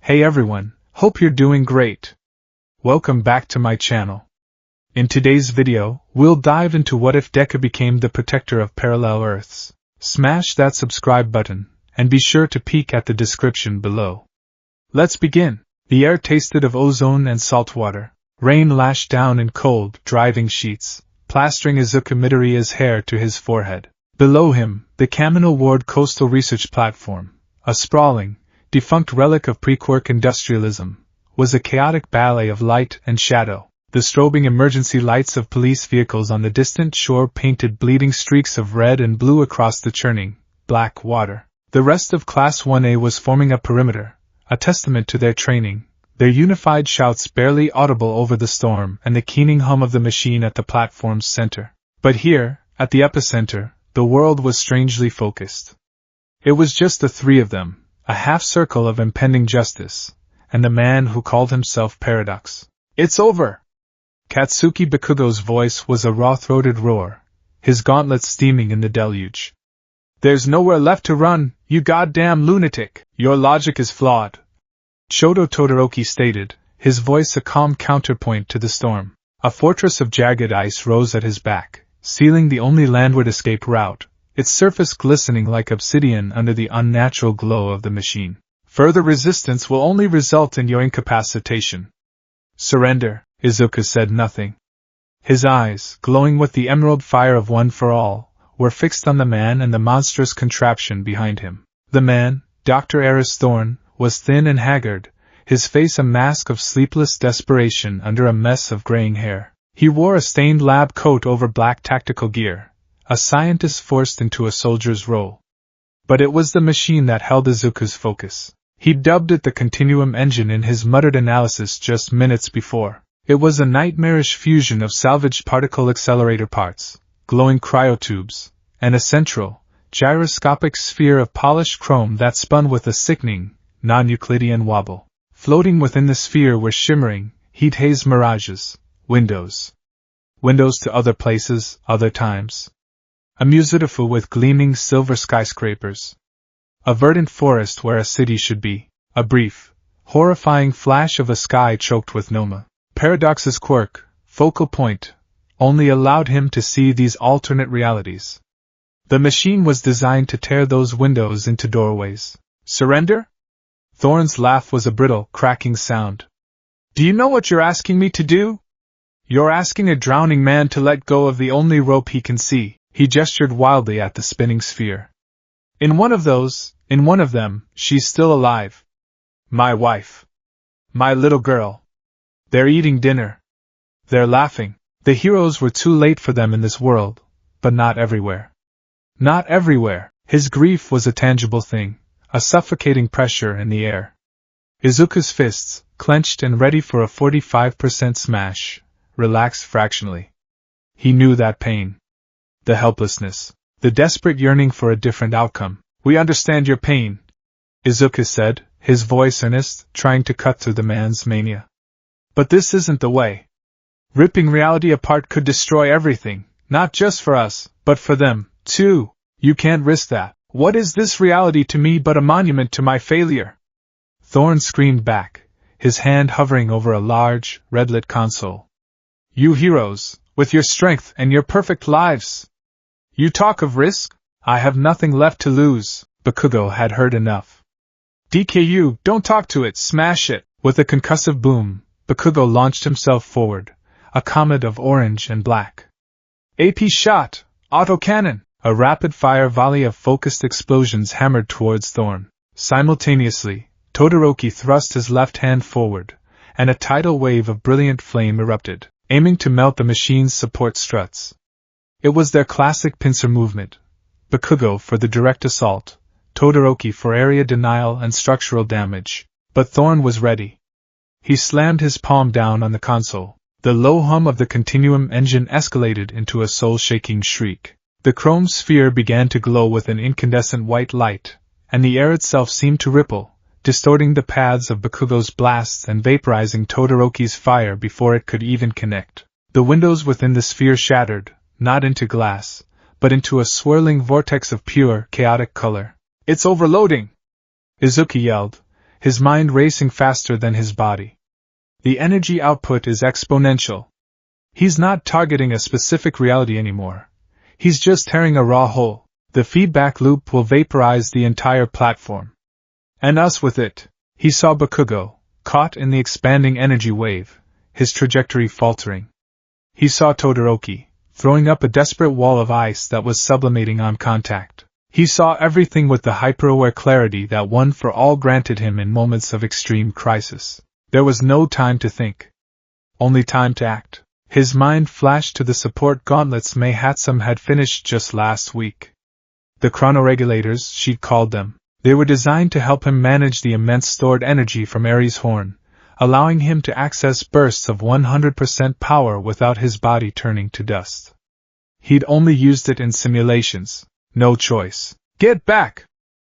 Hey everyone, hope you're doing great. Welcome back to my channel. In today's video, we'll dive into what if Deku became the protector of parallel Earths. Smash that subscribe button, and be sure to peek at the description below. Let's begin. The air tasted of ozone and salt water. Rain lashed down in cold, driving sheets, plastering Izuku Midoriya's hair to his forehead. Below him, the Kamino Ward Coastal Research Platform, a sprawling, defunct relic of pre-quirk industrialism, was a chaotic ballet of light and shadow. The strobing emergency lights of police vehicles on the distant shore painted bleeding streaks of red and blue across the churning, black water. The rest of Class 1A was forming a perimeter, a testament to their training, their unified shouts barely audible over the storm and the keening hum of the machine at the platform's center. But here, at the epicenter, the world was strangely focused. It was just the three of them, a half-circle of impending justice, and the man who called himself Paradox. "It's over!" Katsuki Bakugo's voice was a raw-throated roar, his gauntlets steaming in the deluge. "There's nowhere left to run, you goddamn lunatic! Your logic is flawed," Shoto Todoroki stated, his voice a calm counterpoint to the storm. A fortress of jagged ice rose at his back, sealing the only landward escape route, its surface glistening like obsidian under the unnatural glow of the machine. "Further resistance will only result in your incapacitation." "Surrender." Izuku said nothing. His eyes, glowing with the emerald fire of One for All, were fixed on the man and the monstrous contraption behind him. The man, Dr. Eris Thorn, was thin and haggard, his face a mask of sleepless desperation under a mess of graying hair. He wore a stained lab coat over black tactical gear, a scientist forced into a soldier's role. But it was the machine that held Izuku's focus. He'd dubbed it the Continuum Engine in his muttered analysis just minutes before. It was a nightmarish fusion of salvaged particle accelerator parts, glowing cryotubes, and a central, gyroscopic sphere of polished chrome that spun with a sickening, non-Euclidean wobble. Floating within the sphere were shimmering, heat-haze mirages, windows. Windows to other places, other times. A musitifu with gleaming silver skyscrapers. A verdant forest where a city should be. A brief, horrifying flash of a sky choked with Noma. Paradox's quirk, focal point, only allowed him to see these alternate realities. The machine was designed to tear those windows into doorways. "Surrender?" Thorn's laugh was a brittle, cracking sound. "Do you know what you're asking me to do? You're asking a drowning man to let go of the only rope he can see." He gestured wildly at the spinning sphere. In one of them, she's still alive. My wife. My little girl. They're eating dinner. They're laughing. The heroes were too late for them in this world, but not everywhere. Not everywhere. His grief was a tangible thing, a suffocating pressure in the air. Izuku's fists, clenched and ready for a 45% smash, relaxed fractionally. He knew that pain. The helplessness. The desperate yearning for a different outcome. "We understand your pain," Izuku said, his voice earnest, trying to cut through the man's mania. "But this isn't the way. Ripping reality apart could destroy everything, not just for us, but for them, too. You can't risk that. What is this reality to me but a monument to my failure?" Thorn screamed back, his hand hovering over a large, red-lit console. "You heroes, with your strength and your perfect lives! You talk of risk? I have nothing left to lose." Bakugo had heard enough. "DKU, don't talk to it, smash it!" With a concussive boom, Bakugo launched himself forward, a comet of orange and black. "AP shot! Autocannon!" A rapid-fire volley of focused explosions hammered towards Thorn. Simultaneously, Todoroki thrust his left hand forward, and a tidal wave of brilliant flame erupted, aiming to melt the machine's support struts. It was their classic pincer movement. Bakugo for the direct assault, Todoroki for area denial and structural damage. But Thorn was ready. He slammed his palm down on the console. The low hum of the Continuum Engine escalated into a soul-shaking shriek. The chrome sphere began to glow with an incandescent white light, and the air itself seemed to ripple, distorting the paths of Bakugo's blasts and vaporizing Todoroki's fire before it could even connect. The windows within the sphere shattered, not into glass, but into a swirling vortex of pure, chaotic color. "It's overloading!" Izuku yelled, his mind racing faster than his body. The energy output is exponential. He's not targeting a specific reality anymore. He's just tearing a raw hole. The feedback loop will vaporize the entire platform. And us with it. He saw Bakugo, caught in the expanding energy wave, his trajectory faltering. He saw Todoroki, throwing up a desperate wall of ice that was sublimating on contact. He saw everything with the hyper-aware clarity that One for All granted him in moments of extreme crisis. There was no time to think. Only time to act. His mind flashed to the support gauntlets May Hatsum had finished just last week. The chronoregulators, she'd called them. They were designed to help him manage the immense stored energy from Ares' horn, allowing him to access bursts of 100% power without his body turning to dust. He'd only used it in simulations. No choice. Get back!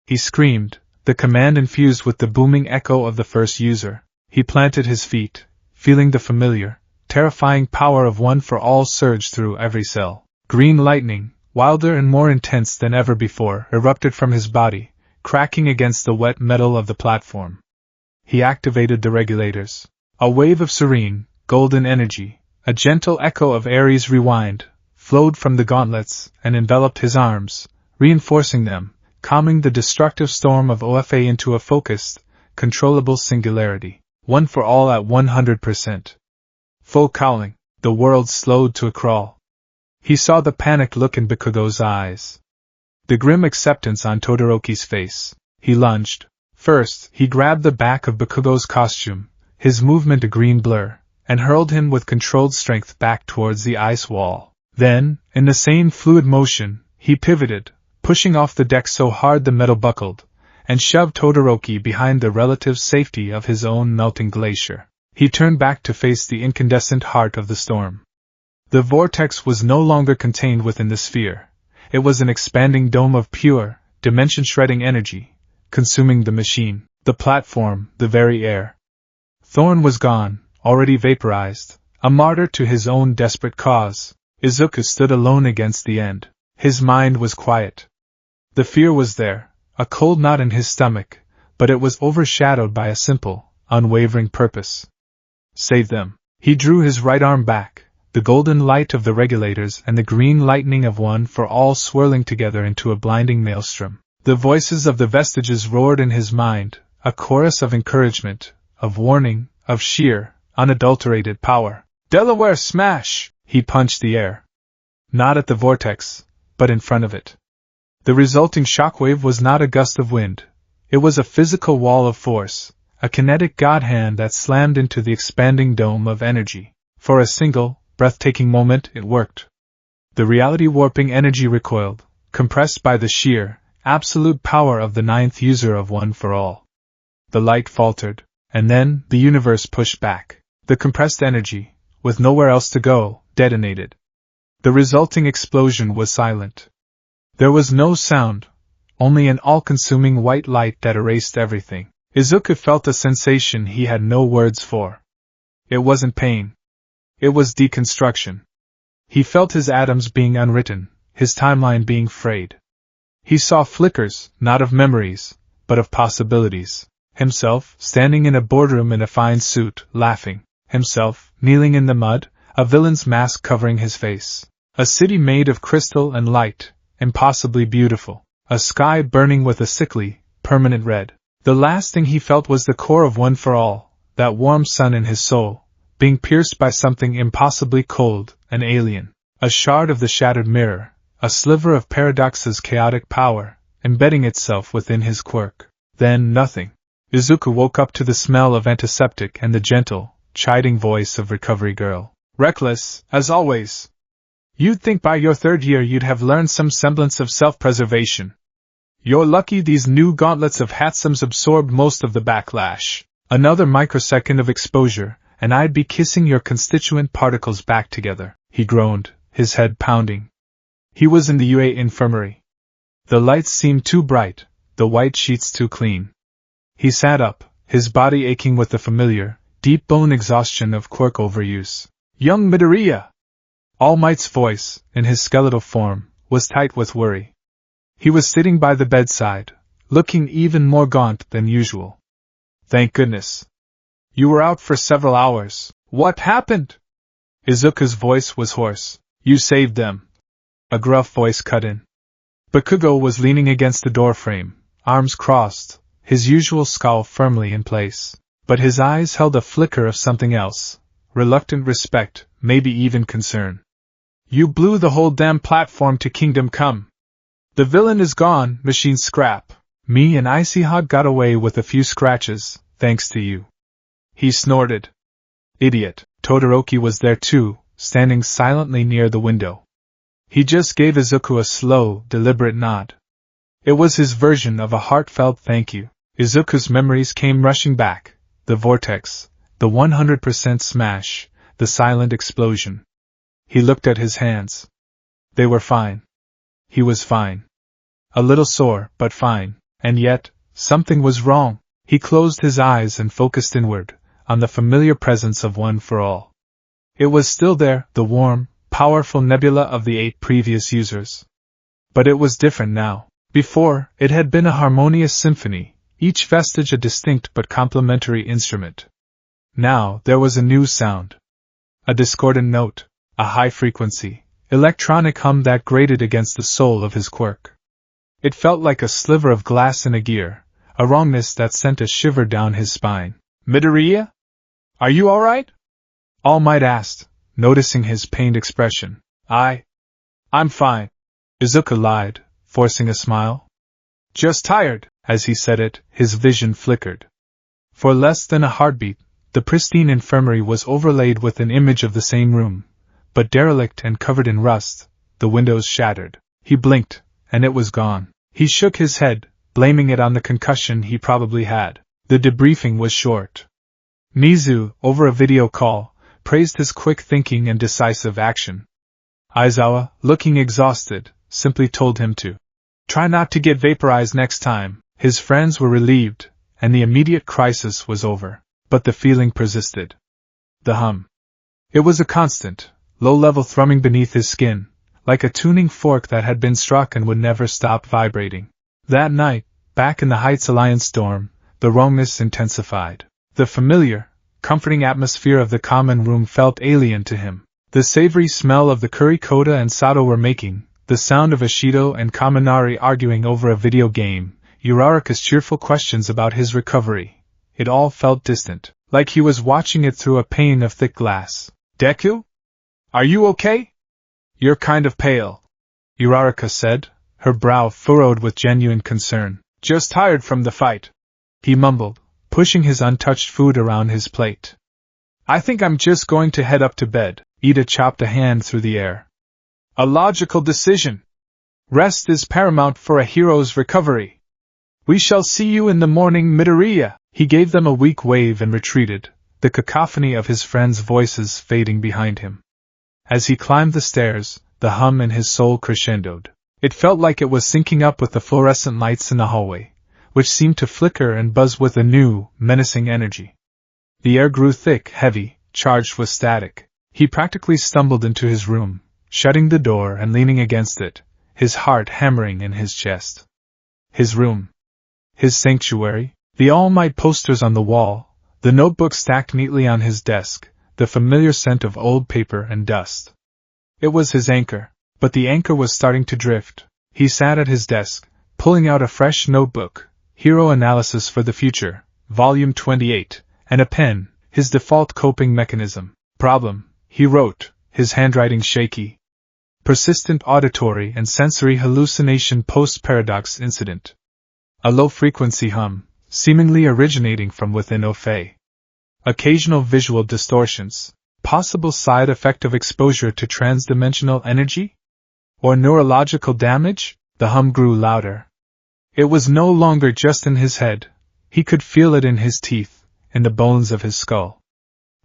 He screamed, the command infused with the booming echo of the first user. He planted his feet, feeling the familiar, terrifying power of One for All surge through every cell. Green lightning, wilder and more intense than ever before, erupted from his body, cracking against the wet metal of the platform. He activated the regulators. A wave of serene, golden energy, a gentle echo of Ares' rewind, flowed from the gauntlets and enveloped his arms, reinforcing them, calming the destructive storm of OFA into a focused, controllable singularity. One for All at 100%. Full cowling, the world slowed to a crawl. He saw the panicked look in Bakugo's eyes. The grim acceptance on Todoroki's face. He lunged. First, he grabbed the back of Bakugo's costume, his movement a green blur, and hurled him with controlled strength back towards the ice wall. Then, in the same fluid motion, he pivoted, pushing off the deck so hard the metal buckled, and shoved Todoroki behind the relative safety of his own melting glacier. He turned back to face the incandescent heart of the storm. The vortex was no longer contained within the sphere. It was an expanding dome of pure, dimension-shredding energy, consuming the machine, the platform, the very air. Thorn was gone, already vaporized, a martyr to his own desperate cause. Izuku stood alone against the end. His mind was quiet. The fear was there, a cold knot in his stomach, but it was overshadowed by a simple, unwavering purpose. Save them. He drew his right arm back, the golden light of the regulators and the green lightning of One for All swirling together into a blinding maelstrom. The voices of the vestiges roared in his mind, a chorus of encouragement, of warning, of sheer, unadulterated power. Delaware smash! He punched the air. Not at the vortex, but in front of it. The resulting shockwave was not a gust of wind. It was a physical wall of force, a kinetic godhand that slammed into the expanding dome of energy. For a single, breathtaking moment it worked. The reality-warping energy recoiled, compressed by the sheer, absolute power of the ninth user of One for All. The light faltered, and then the universe pushed back. The compressed energy, with nowhere else to go, detonated. The resulting explosion was silent. There was no sound, only an all-consuming white light that erased everything. Izuku felt a sensation he had no words for. It wasn't pain. It was deconstruction. He felt his atoms being unwritten, his timeline being frayed. He saw flickers, not of memories, but of possibilities. Himself, standing in a boardroom in a fine suit, laughing. Himself, kneeling in the mud, a villain's mask covering his face. A city made of crystal and light, impossibly beautiful. A sky burning with a sickly, permanent red. The last thing he felt was the core of One for All, that warm sun in his soul, being pierced by something impossibly cold, and alien. A shard of the shattered mirror, a sliver of Paradox's chaotic power, embedding itself within his quirk. Then nothing. Izuku woke up to the smell of antiseptic and the gentle, chiding voice of Recovery Girl. Reckless, as always. You'd think by your third year you'd have learned some semblance of self-preservation. You're lucky these new gauntlets of Hatsum's absorbed most of the backlash. Another microsecond of exposure, and I'd be kissing your constituent particles back together, he groaned, his head pounding. He was in the UA infirmary. The lights seemed too bright, the white sheets too clean. He sat up, his body aching with the familiar, deep bone exhaustion of quirk overuse. Young Midoriya! All Might's voice, in his skeletal form, was tight with worry. He was sitting by the bedside, looking even more gaunt than usual. Thank goodness. You were out for several hours. What happened? Izuku's voice was hoarse. You saved them. A gruff voice cut in. Bakugo was leaning against the doorframe, arms crossed, his usual scowl firmly in place. But his eyes held a flicker of something else. Reluctant respect, maybe even concern. You blew the whole damn platform to Kingdom Come. The villain is gone, machine scrap. Me and Icy Hot got away with a few scratches, thanks to you. He snorted. Idiot. Todoroki was there too, standing silently near the window. He just gave Izuku a slow, deliberate nod. It was his version of a heartfelt thank you. Izuku's memories came rushing back. The vortex, the 100% smash, the silent explosion. He looked at his hands. They were fine. He was fine. A little sore, but fine. And yet, something was wrong. He closed his eyes and focused inward, on the familiar presence of One for All. It was still there, the warm, powerful nebula of the 8 previous users. But it was different now. Before, it had been a harmonious symphony, each vestige a distinct but complementary instrument. Now, there was a new sound. A discordant note, a high-frequency, electronic hum that grated against the soul of his quirk. It felt like a sliver of glass in a gear, a wrongness that sent a shiver down his spine. Midoriya? Are you alright? All Might asked, noticing his pained expression. I'm fine. Izuku lied, forcing a smile. Just tired. As he said it, his vision flickered. For less than a heartbeat, the pristine infirmary was overlaid with an image of the same room, but derelict and covered in rust, the windows shattered. He blinked, and it was gone. He shook his head, blaming it on the concussion he probably had. The debriefing was short. Mizu, over a video call, praised his quick thinking and decisive action. Aizawa, looking exhausted, simply told him to try not to get vaporized next time. His friends were relieved, and the immediate crisis was over. But the feeling persisted. The hum. It was a constant, low-level thrumming beneath his skin, like a tuning fork that had been struck and would never stop vibrating. That night, back in the Heights Alliance dorm, the wrongness intensified. The familiar, comforting atmosphere of the common room felt alien to him. The savory smell of the curry Kota and Sato were making, the sound of Ashido and Kaminari arguing over a video game, Uraraka's cheerful questions about his recovery. It all felt distant, like he was watching it through a pane of thick glass. Deku? Are you okay? You're kind of pale, Uraraka said, her brow furrowed with genuine concern. Just tired from the fight, he mumbled, pushing his untouched food around his plate. I think I'm just going to head up to bed. Ida chopped a hand through the air. A logical decision. Rest is paramount for a hero's recovery. We shall see you in the morning, Midoriya. He gave them a weak wave and retreated, the cacophony of his friends' voices fading behind him. As he climbed the stairs, the hum in his soul crescendoed. It felt like it was syncing up with the fluorescent lights in the hallway, which seemed to flicker and buzz with a new, menacing energy. The air grew thick, heavy, charged with static. He practically stumbled into his room, shutting the door and leaning against it, his heart hammering in his chest. His room. His sanctuary. The All Might posters on the wall, the notebook stacked neatly on his desk, the familiar scent of old paper and dust. It was his anchor, but the anchor was starting to drift. He sat at his desk, pulling out a fresh notebook, Hero Analysis for the Future, Volume 28, and a pen, his default coping mechanism. Problem, he wrote, his handwriting shaky. Persistent auditory and sensory hallucination post-paradox incident. A low-frequency hum, seemingly originating from within Ofei. Occasional visual distortions, possible side effect of exposure to transdimensional energy? Or neurological damage? The hum grew louder. It was no longer just in his head, he could feel it in his teeth, in the bones of his skull.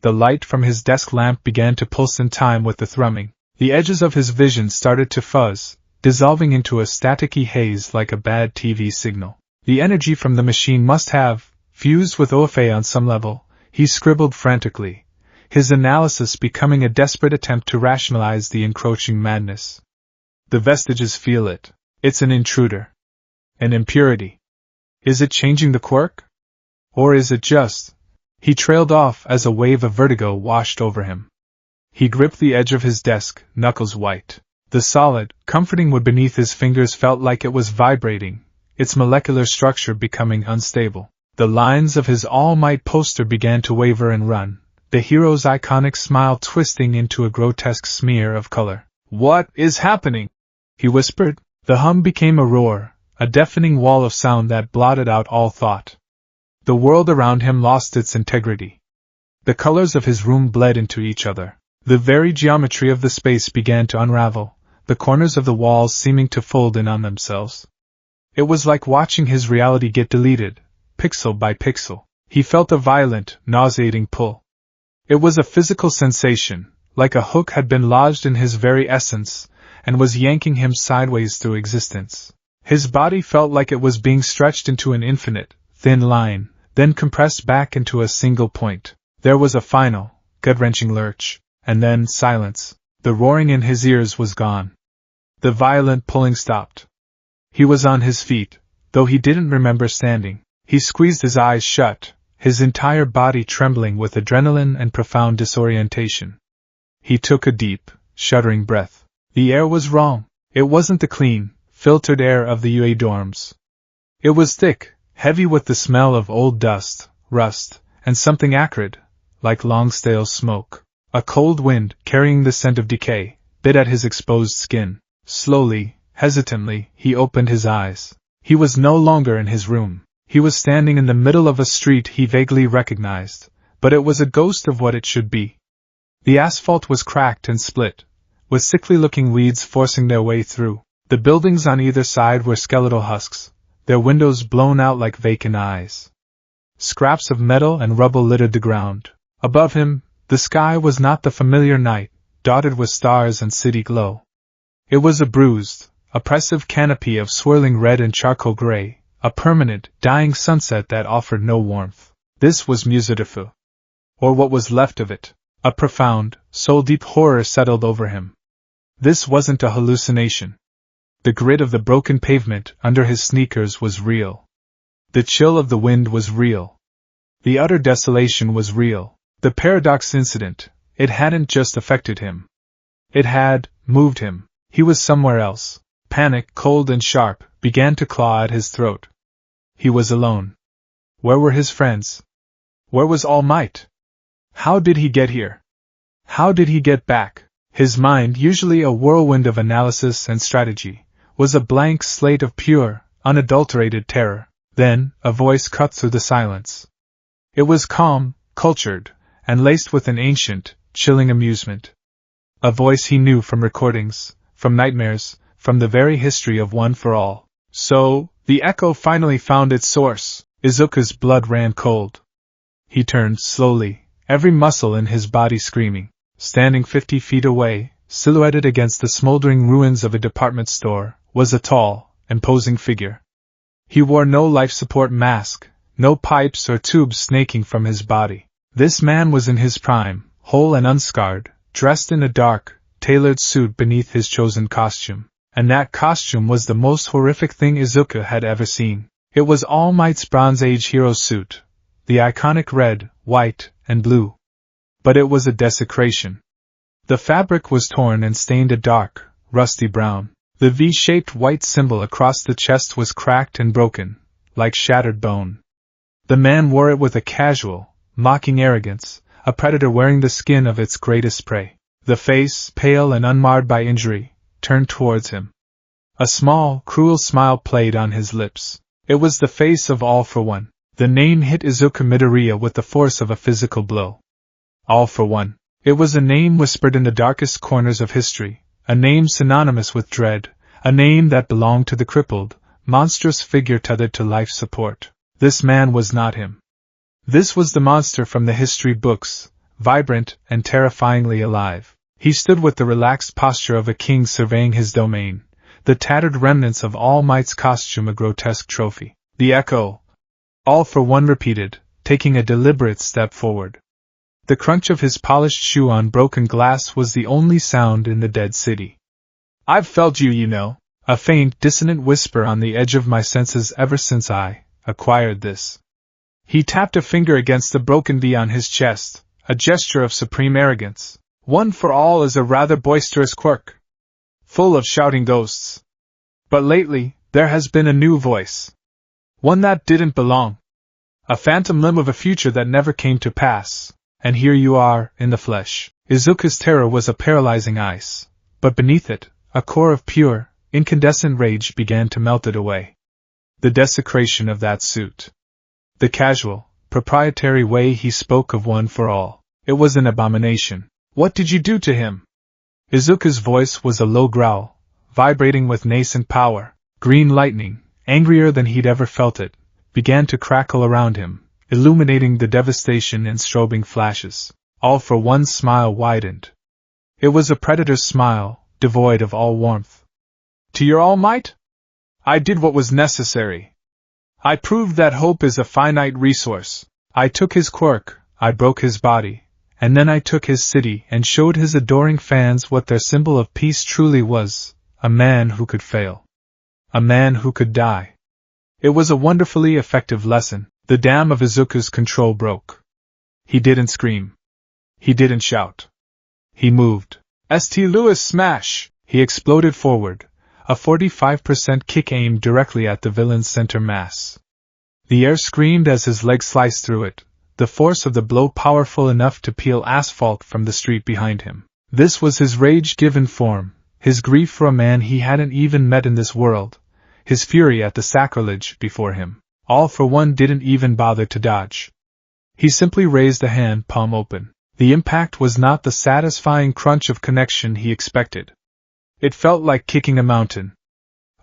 The light from his desk lamp began to pulse in time with the thrumming. The edges of his vision started to fuzz, dissolving into a staticky haze like a bad TV signal. The energy from the machine must have fused with Ofei on some level, he scribbled frantically, his analysis becoming a desperate attempt to rationalize the encroaching madness. The vestiges feel it. It's an intruder. An impurity. Is it changing the quirk? Or is it just? He trailed off as a wave of vertigo washed over him. He gripped the edge of his desk, knuckles white. The solid, comforting wood beneath his fingers felt like it was vibrating, its molecular structure becoming unstable. The lines of his All Might poster began to waver and run, the hero's iconic smile twisting into a grotesque smear of color. "What is happening?" he whispered. The hum became a roar, a deafening wall of sound that blotted out all thought. The world around him lost its integrity. The colors of his room bled into each other. The very geometry of the space began to unravel, the corners of the walls seeming to fold in on themselves. It was like watching his reality get deleted, pixel by pixel. He felt a violent, nauseating pull. It was a physical sensation, like a hook had been lodged in his very essence, and was yanking him sideways through existence. His body felt like it was being stretched into an infinite, thin line, then compressed back into a single point. There was a final, gut-wrenching lurch, and then silence. The roaring in his ears was gone. The violent pulling stopped. He was on his feet, though he didn't remember standing. He squeezed his eyes shut, his entire body trembling with adrenaline and profound disorientation. He took a deep, shuddering breath. The air was wrong. It wasn't the clean, filtered air of the UA dorms. It was thick, heavy with the smell of old dust, rust, and something acrid, like long stale smoke. A cold wind, carrying the scent of decay, bit at his exposed skin. Slowly, hesitantly, he opened his eyes. He was no longer in his room. He was standing in the middle of a street he vaguely recognized, but it was a ghost of what it should be. The asphalt was cracked and split, with sickly-looking weeds forcing their way through. The buildings on either side were skeletal husks, their windows blown out like vacant eyes. Scraps of metal and rubble littered the ground. Above him, the sky was not the familiar night, dotted with stars and city glow. It was a bruised, oppressive canopy of swirling red and charcoal gray, a permanent, dying sunset that offered no warmth. This was Musitifu. Or what was left of it. A profound, soul-deep horror settled over him. This wasn't a hallucination. The grit of the broken pavement under his sneakers was real. The chill of the wind was real. The utter desolation was real. The paradox incident, it hadn't just affected him. It had moved him. He was somewhere else. Panic, cold and sharp, began to claw at his throat. He was alone. Where were his friends? Where was All Might? How did he get here? How did he get back? His mind, usually a whirlwind of analysis and strategy, was a blank slate of pure, unadulterated terror. Then, a voice cut through the silence. It was calm, cultured, and laced with an ancient, chilling amusement. A voice he knew from recordings, from nightmares, from the very history of One for All. So, the echo finally found its source. Izuku's blood ran cold. He turned slowly, every muscle in his body screaming. Standing 50 feet away, silhouetted against the smoldering ruins of a department store, was a tall, imposing figure. He wore no life support mask, no pipes or tubes snaking from his body. This man was in his prime, whole and unscarred, dressed in a dark, tailored suit beneath his chosen costume. And that costume was the most horrific thing Izuku had ever seen. It was All Might's Bronze Age hero suit, the iconic red, white, and blue. But it was a desecration. The fabric was torn and stained a dark, rusty brown. The V-shaped white symbol across the chest was cracked and broken, like shattered bone. The man wore it with a casual, mocking arrogance, a predator wearing the skin of its greatest prey. The face, pale and unmarred by injury, turned towards him. A small, cruel smile played on his lips. It was the face of All for One. The name hit Izuku Midoriya with the force of a physical blow. All for One. It was a name whispered in the darkest corners of history, a name synonymous with dread, a name that belonged to the crippled, monstrous figure tethered to life support. This man was not him. This was the monster from the history books, vibrant and terrifyingly alive. He stood with the relaxed posture of a king surveying his domain, the tattered remnants of All Might's costume a grotesque trophy. The echo, All for One repeated, taking a deliberate step forward. The crunch of his polished shoe on broken glass was the only sound in the dead city. "I've felt you, you know," a faint, dissonant whisper on the edge of my senses ever since I acquired this. He tapped a finger against the broken V on his chest, a gesture of supreme arrogance. One for all is a rather boisterous quirk, full of shouting ghosts. But lately, there has been a new voice. One that didn't belong. A phantom limb of a future that never came to pass. And here you are, in the flesh. Izuku's terror was a paralyzing ice, but beneath it, a core of pure, incandescent rage began to melt it away. The desecration of that suit. The casual, proprietary way he spoke of one for all. It was an abomination. What did you do to him? Izuku's voice was a low growl, vibrating with nascent power. Green lightning, angrier than he'd ever felt it, began to crackle around him, illuminating the devastation in strobing flashes. All for One's smile widened. It was a predator's smile, devoid of all warmth. To your all might? I did what was necessary. I proved that hope is a finite resource. I took his quirk, I broke his body, and then I took his city and showed his adoring fans what their symbol of peace truly was, a man who could fail. A man who could die. It was a wonderfully effective lesson. The dam of Izuku's control broke. He didn't scream. He didn't shout. He moved. St. Louis smash! He exploded forward, a 45% kick aimed directly at the villain's center mass. The air screamed as his leg sliced through it, the force of the blow powerful enough to peel asphalt from the street behind him. This was his rage-given form, his grief for a man he hadn't even met in this world, his fury at the sacrilege before him. All for One didn't even bother to dodge. He simply raised the hand palm open. The impact was not the satisfying crunch of connection he expected. It felt like kicking a mountain.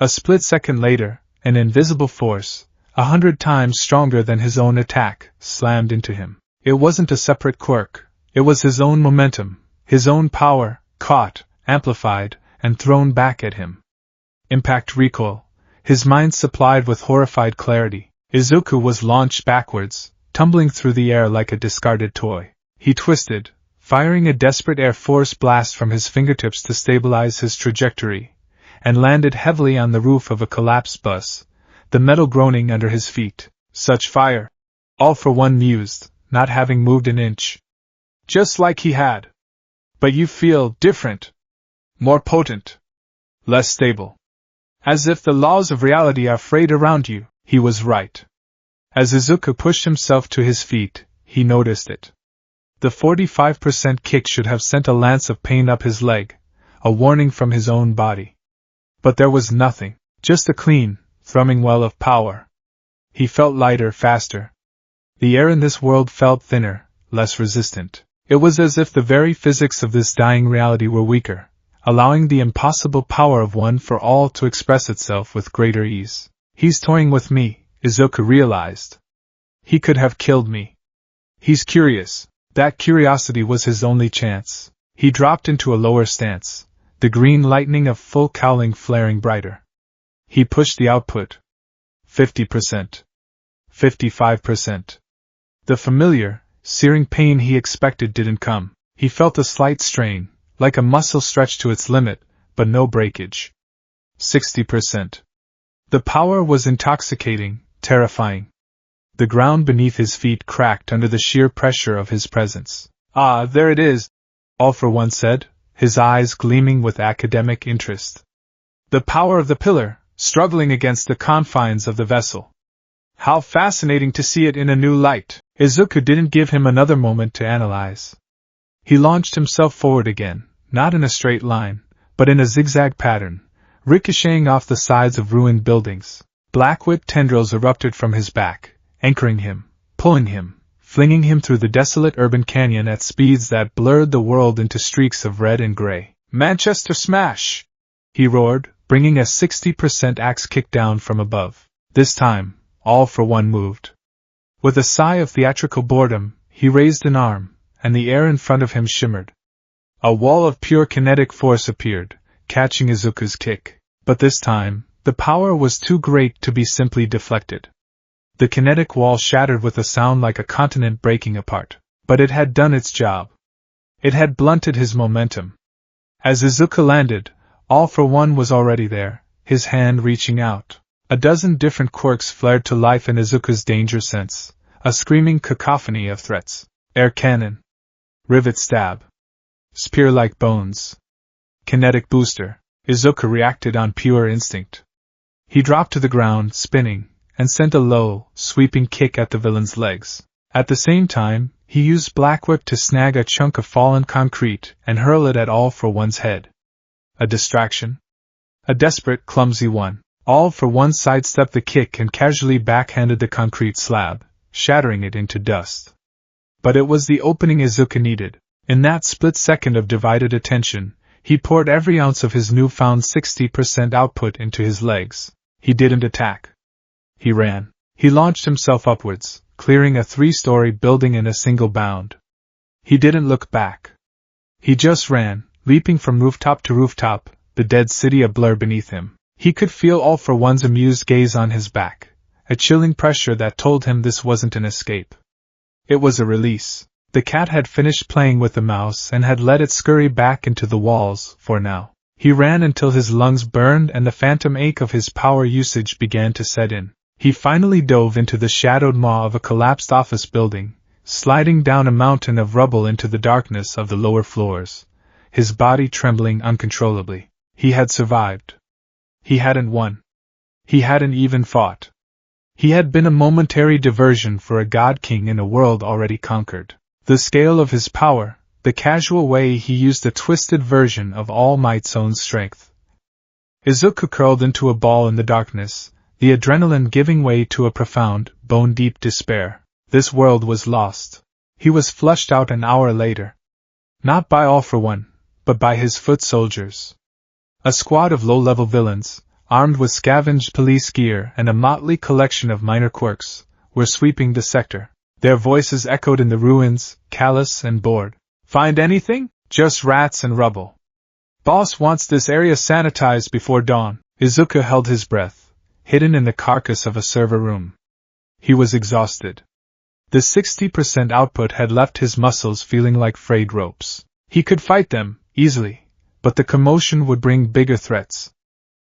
A split second later, an invisible force, 100 times stronger than his own attack, slammed into him. It wasn't a separate quirk. It was his own momentum, his own power, caught, amplified, and thrown back at him. Impact recoil. His mind supplied with horrified clarity. Izuku was launched backwards, tumbling through the air like a discarded toy. He twisted, firing a desperate air force blast from his fingertips to stabilize his trajectory, and landed heavily on the roof of a collapsed bus, the metal groaning under his feet. Such fire! All for One mused, not having moved an inch. Just like he had. But you feel different. More potent. Less stable. As if the laws of reality are frayed around you. He was right. As Izuku pushed himself to his feet, he noticed it. The 45% kick should have sent a lance of pain up his leg, a warning from his own body. But there was nothing, just a clean, thrumming well of power. He felt lighter, faster. The air in this world felt thinner, less resistant. It was as if the very physics of this dying reality were weaker, allowing the impossible power of One for all to express itself with greater ease. He's toying with me, Izuku realized. He could have killed me. He's curious. That curiosity was his only chance. He dropped into a lower stance, the green lightning of full cowling flaring brighter. He pushed the output. 50%. 55%. The familiar, searing pain he expected didn't come. He felt a slight strain, like a muscle stretched to its limit, but no breakage. 60%. The power was intoxicating, terrifying. The ground beneath his feet cracked under the sheer pressure of his presence. Ah, there it is, All for One said, his eyes gleaming with academic interest. The power of the pillar, struggling against the confines of the vessel. How fascinating to see it in a new light. Izuku didn't give him another moment to analyze. He launched himself forward again, not in a straight line, but in a zigzag pattern, ricocheting off the sides of ruined buildings. Black whip tendrils erupted from his back, anchoring him, pulling him, flinging him through the desolate urban canyon at speeds that blurred the world into streaks of red and gray. Manchester smash! He roared, bringing a 60% axe kick down from above. This time, All for One moved. With a sigh of theatrical boredom, he raised an arm, and the air in front of him shimmered. A wall of pure kinetic force appeared, catching Izuku's kick. But this time, the power was too great to be simply deflected. The kinetic wall shattered with a sound like a continent breaking apart. But it had done its job. It had blunted his momentum. As Izuku landed, All for One was already there, his hand reaching out. A dozen different quirks flared to life in Izuku's danger sense, A screaming cacophony of threats. Air cannon. Rivet stab. Spear-like bones. Kinetic booster. Izuku reacted on pure instinct. He dropped to the ground, spinning, and sent a low, sweeping kick at the villain's legs. At the same time, he used Black Whip to snag a chunk of fallen concrete and hurl it at All for One's head. A distraction? A desperate, clumsy one. All for One sidestepped the kick and casually backhanded the concrete slab, shattering it into dust. But it was the opening Izuku needed. In that split second of divided attention, he poured every ounce of his newfound 60% output into his legs. He didn't attack. He ran. He launched himself upwards, clearing a 3-story building in a single bound. He didn't look back. He just ran, leaping from rooftop to rooftop, the dead city a blur beneath him. He could feel All for One's amused gaze on his back, a chilling pressure that told him this wasn't an escape. It was a release. The cat had finished playing with the mouse and had let it scurry back into the walls, for now. He ran until his lungs burned and the phantom ache of his power usage began to set in. He finally dove into the shadowed maw of a collapsed office building, sliding down a mountain of rubble into the darkness of the lower floors, his body trembling uncontrollably. He had survived. He hadn't won. He hadn't even fought. He had been a momentary diversion for a god-king in a world already conquered. The scale of his power, the casual way he used a twisted version of All Might's own strength. Izuku curled into a ball in the darkness, the adrenaline giving way to a profound, bone-deep despair. This world was lost. He was flushed out an hour later. Not by All for One, but by his foot soldiers. A squad of low-level villains, armed with scavenged police gear and a motley collection of minor quirks, were sweeping the sector. Their voices echoed in the ruins, callous and bored. Find anything? Just rats and rubble. Boss wants this area sanitized before dawn. Izuku held his breath, hidden in the carcass of a server room. He was exhausted. The 60% output had left his muscles feeling like frayed ropes. He could fight them, easily, but the commotion would bring bigger threats.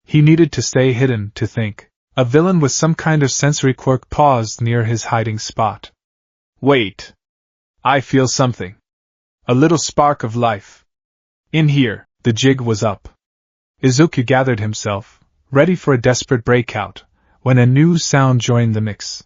He needed to stay hidden, to think. A villain with some kind of sensory quirk paused near his hiding spot. Wait. I feel something. A little spark of life. In here. The jig was up. Izuku gathered himself, ready for a desperate breakout, when a new sound joined the mix.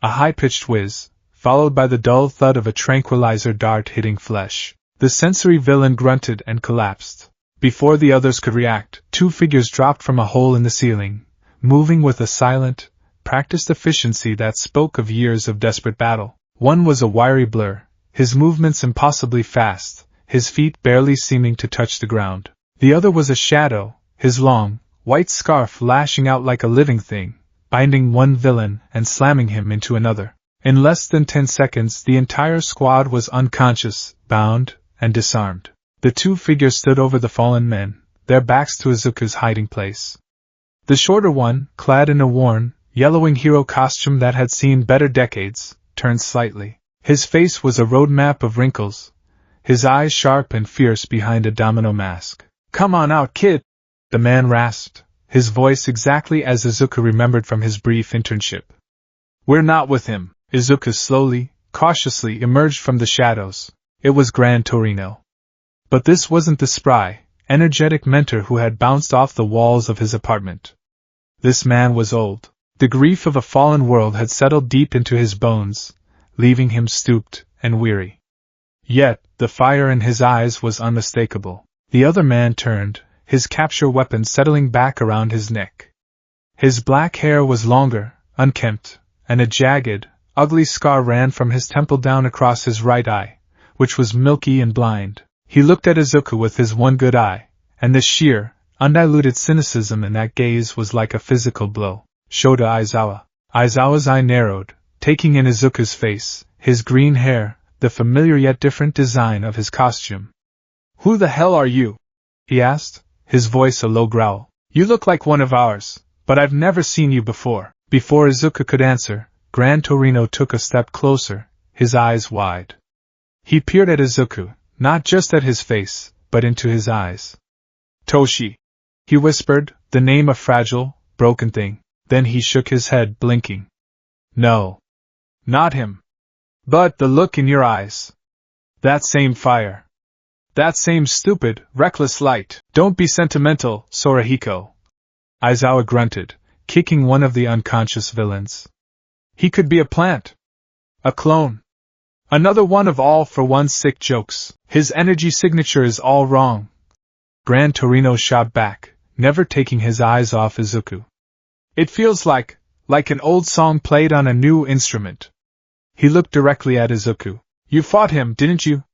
A high-pitched whiz, followed by the dull thud of a tranquilizer dart hitting flesh. The sensory villain grunted and collapsed. Before the others could react, 2 figures dropped from a hole in the ceiling, moving with a silent, practiced efficiency that spoke of years of desperate battle. One was a wiry blur, his movements impossibly fast, his feet barely seeming to touch the ground. The other was a shadow, his long, white scarf lashing out like a living thing, binding one villain and slamming him into another. In less than 10 seconds the entire squad was unconscious, bound, and disarmed. The 2 figures stood over the fallen men, their backs to Izuku's hiding place. The shorter one, clad in a worn, yellowing hero costume that had seen better decades, turned slightly. His face was a roadmap of wrinkles, his eyes sharp and fierce behind a domino mask. Come on out, kid! The man rasped, his voice exactly as Izuku remembered from his brief internship. We're not with him. Izuku slowly, cautiously emerged from the shadows. It was Gran Torino. But this wasn't the spry, energetic mentor who had bounced off the walls of his apartment. This man was old. The grief of a fallen world had settled deep into his bones, leaving him stooped and weary. Yet, the fire in his eyes was unmistakable. The other man turned, his capture weapon settling back around his neck. His black hair was longer, unkempt, and a jagged, ugly scar ran from his temple down across his right eye, which was milky and blind. He looked at Izuku with his one good eye, and the sheer, undiluted cynicism in that gaze was like a physical blow. Shota Aizawa. Aizawa's eye narrowed, taking in Izuku's face, his green hair, the familiar yet different design of his costume. Who the hell are you? He asked, his voice a low growl. You look like one of ours, but I've never seen you before. Before Izuku could answer, Gran Torino took a step closer, his eyes wide. He peered at Izuku, not just at his face, but into his eyes. Toshi. He whispered, the name a fragile, broken thing. Then he shook his head, blinking. No. Not him. But the look in your eyes. That same fire. That same stupid, reckless light. Don't be sentimental, Sorahiko. Aizawa grunted, kicking one of the unconscious villains. He could be a plant. A clone. Another one of All for One's sick jokes. His energy signature is all wrong. Gran Torino shot back, never taking his eyes off Izuku. It feels like an old song played on a new instrument. He looked directly at Izuku. You fought him, didn't you?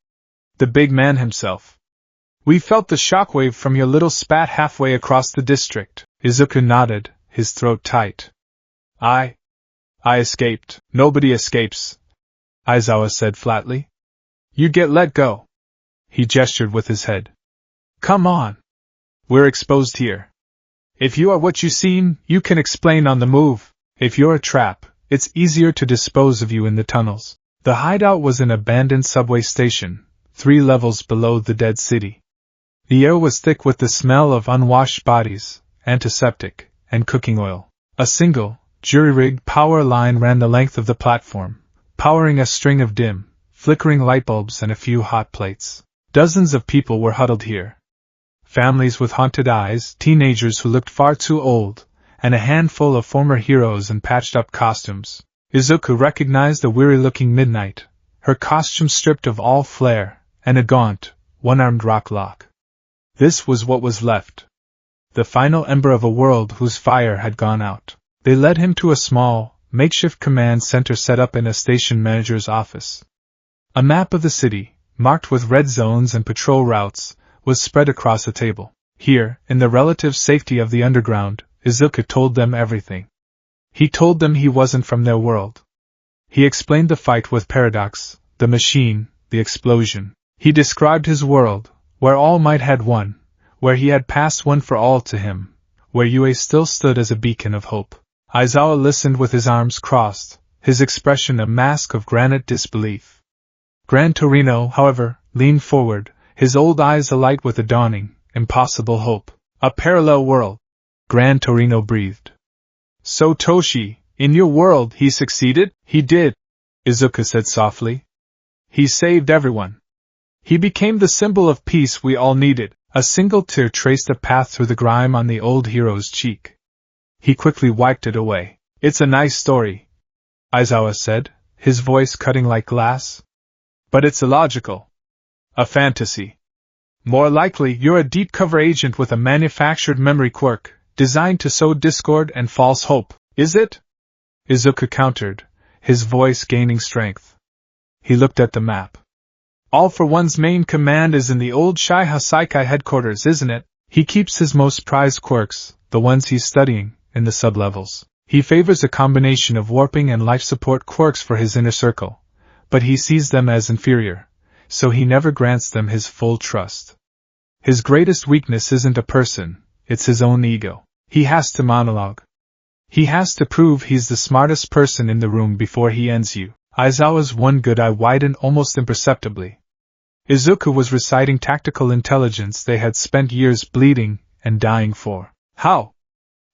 The big man himself. We felt the shockwave from your little spat halfway across the district. Izuku nodded, his throat tight. I escaped. Nobody escapes, Aizawa said flatly. You get let go. He gestured with his head. Come on. We're exposed here. If you are what you seem, you can explain on the move. If you're a trap, it's easier to dispose of you in the tunnels. The hideout was an abandoned subway station, 3 levels below the dead city. The air was thick with the smell of unwashed bodies, antiseptic, and cooking oil. A single, jury-rigged power line ran the length of the platform, powering a string of dim, flickering light bulbs and a few hot plates. Dozens of people were huddled here. Families with haunted eyes, teenagers who looked far too old, and a handful of former heroes in patched-up costumes. Izuku recognized a weary-looking Midnight, her costume stripped of all flair, and a gaunt, one-armed Rocklock. This was what was left. The final ember of a world whose fire had gone out. They led him to a small, makeshift command center set up in a station manager's office. A map of the city, marked with red zones and patrol routes, was spread across a table. Here, in the relative safety of the underground, Izuku told them everything. He told them he wasn't from their world. He explained the fight with Paradox, the machine, the explosion. He described his world, where All Might had won, where he had passed one for all to him, where UA still stood as a beacon of hope. Aizawa listened with his arms crossed, his expression a mask of granite disbelief. Gran Torino, however, leaned forward, his old eyes alight with a dawning, impossible hope. A parallel world. Gran Torino breathed. So Toshi, in your world he succeeded? He did, Izuku said softly. He saved everyone. He became the symbol of peace we all needed. A single tear traced a path through the grime on the old hero's cheek. He quickly wiped it away. It's a nice story, Aizawa said, his voice cutting like glass. But it's illogical. A fantasy. More likely you're a deep cover agent with a manufactured memory quirk, designed to sow discord and false hope, is it? Izuku countered, his voice gaining strength. He looked at the map. All for One's main command is in the old Shaiha Saikai headquarters, isn't it? He keeps his most prized quirks, the ones he's studying, in the sublevels. He favors a combination of warping and life support quirks for his inner circle, but he sees them as inferior, so he never grants them his full trust. His greatest weakness isn't a person, it's his own ego. He has to monologue. He has to prove he's the smartest person in the room before he ends you. Aizawa's one good eye widened almost imperceptibly. Izuku was reciting tactical intelligence they had spent years bleeding and dying for. How?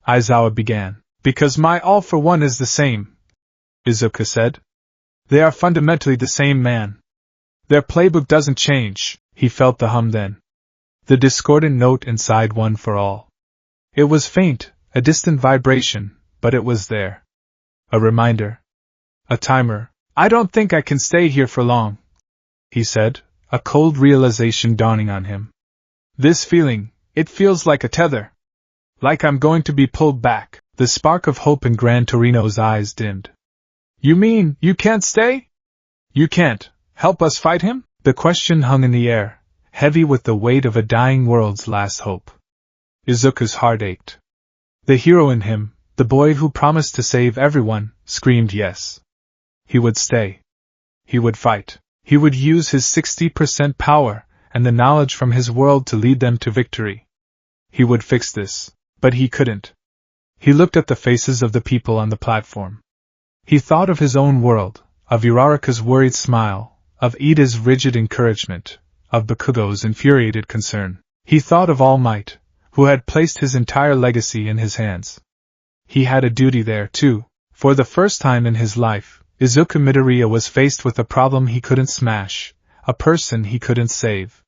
Aizawa began. Because my All for One is the same, Izuku said. They are fundamentally the same man. Their playbook doesn't change. He felt the hum then. The discordant note inside One for All. It was faint, a distant vibration, but it was there. A reminder. A timer. I don't think I can stay here for long, he said, a cold realization dawning on him. This feeling, it feels like a tether. Like I'm going to be pulled back. The spark of hope in Gran Torino's eyes dimmed. You mean, you can't stay? You can't help us fight him? The question hung in the air, heavy with the weight of a dying world's last hope. Izuku's heart ached. The hero in him, the boy who promised to save everyone, screamed yes. He would stay. He would fight. He would use his 60% power and the knowledge from his world to lead them to victory. He would fix this, but he couldn't. He looked at the faces of the people on the platform. He thought of his own world, of Uraraka's worried smile, of Ida's rigid encouragement, of Bakugo's infuriated concern. He thought of All Might, who had placed his entire legacy in his hands. He had a duty there, too. For the first time in his life, Izuku Midoriya was faced with a problem he couldn't smash, a person he couldn't save.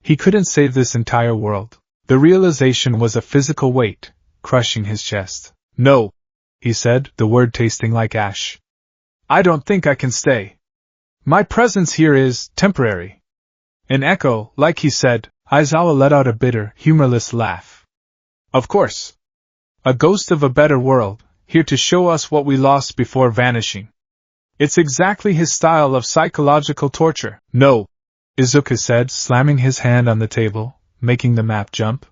He couldn't save this entire world. The realization was a physical weight, crushing his chest. No, he said, the word tasting like ash. I don't think I can stay. My presence here is temporary. In echo, like he said, Aizawa let out a bitter, humorless laugh. Of course. A ghost of a better world, here to show us what we lost before vanishing. It's exactly his style of psychological torture. No, Izuku said, slamming his hand on the table, making the map jump.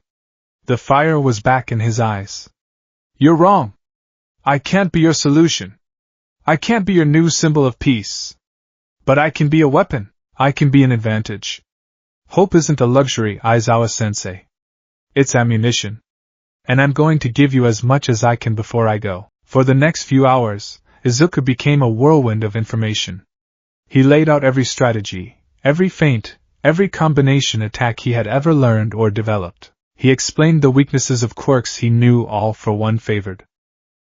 The fire was back in his eyes. You're wrong. I can't be your solution. I can't be your new symbol of peace. But I can be a weapon. I can be an advantage. Hope isn't a luxury, Aizawa-sensei. It's ammunition. And I'm going to give you as much as I can before I go. For the next few hours, Izuku became a whirlwind of information. He laid out every strategy, every feint, every combination attack he had ever learned or developed. He explained the weaknesses of quirks he knew all for one favored.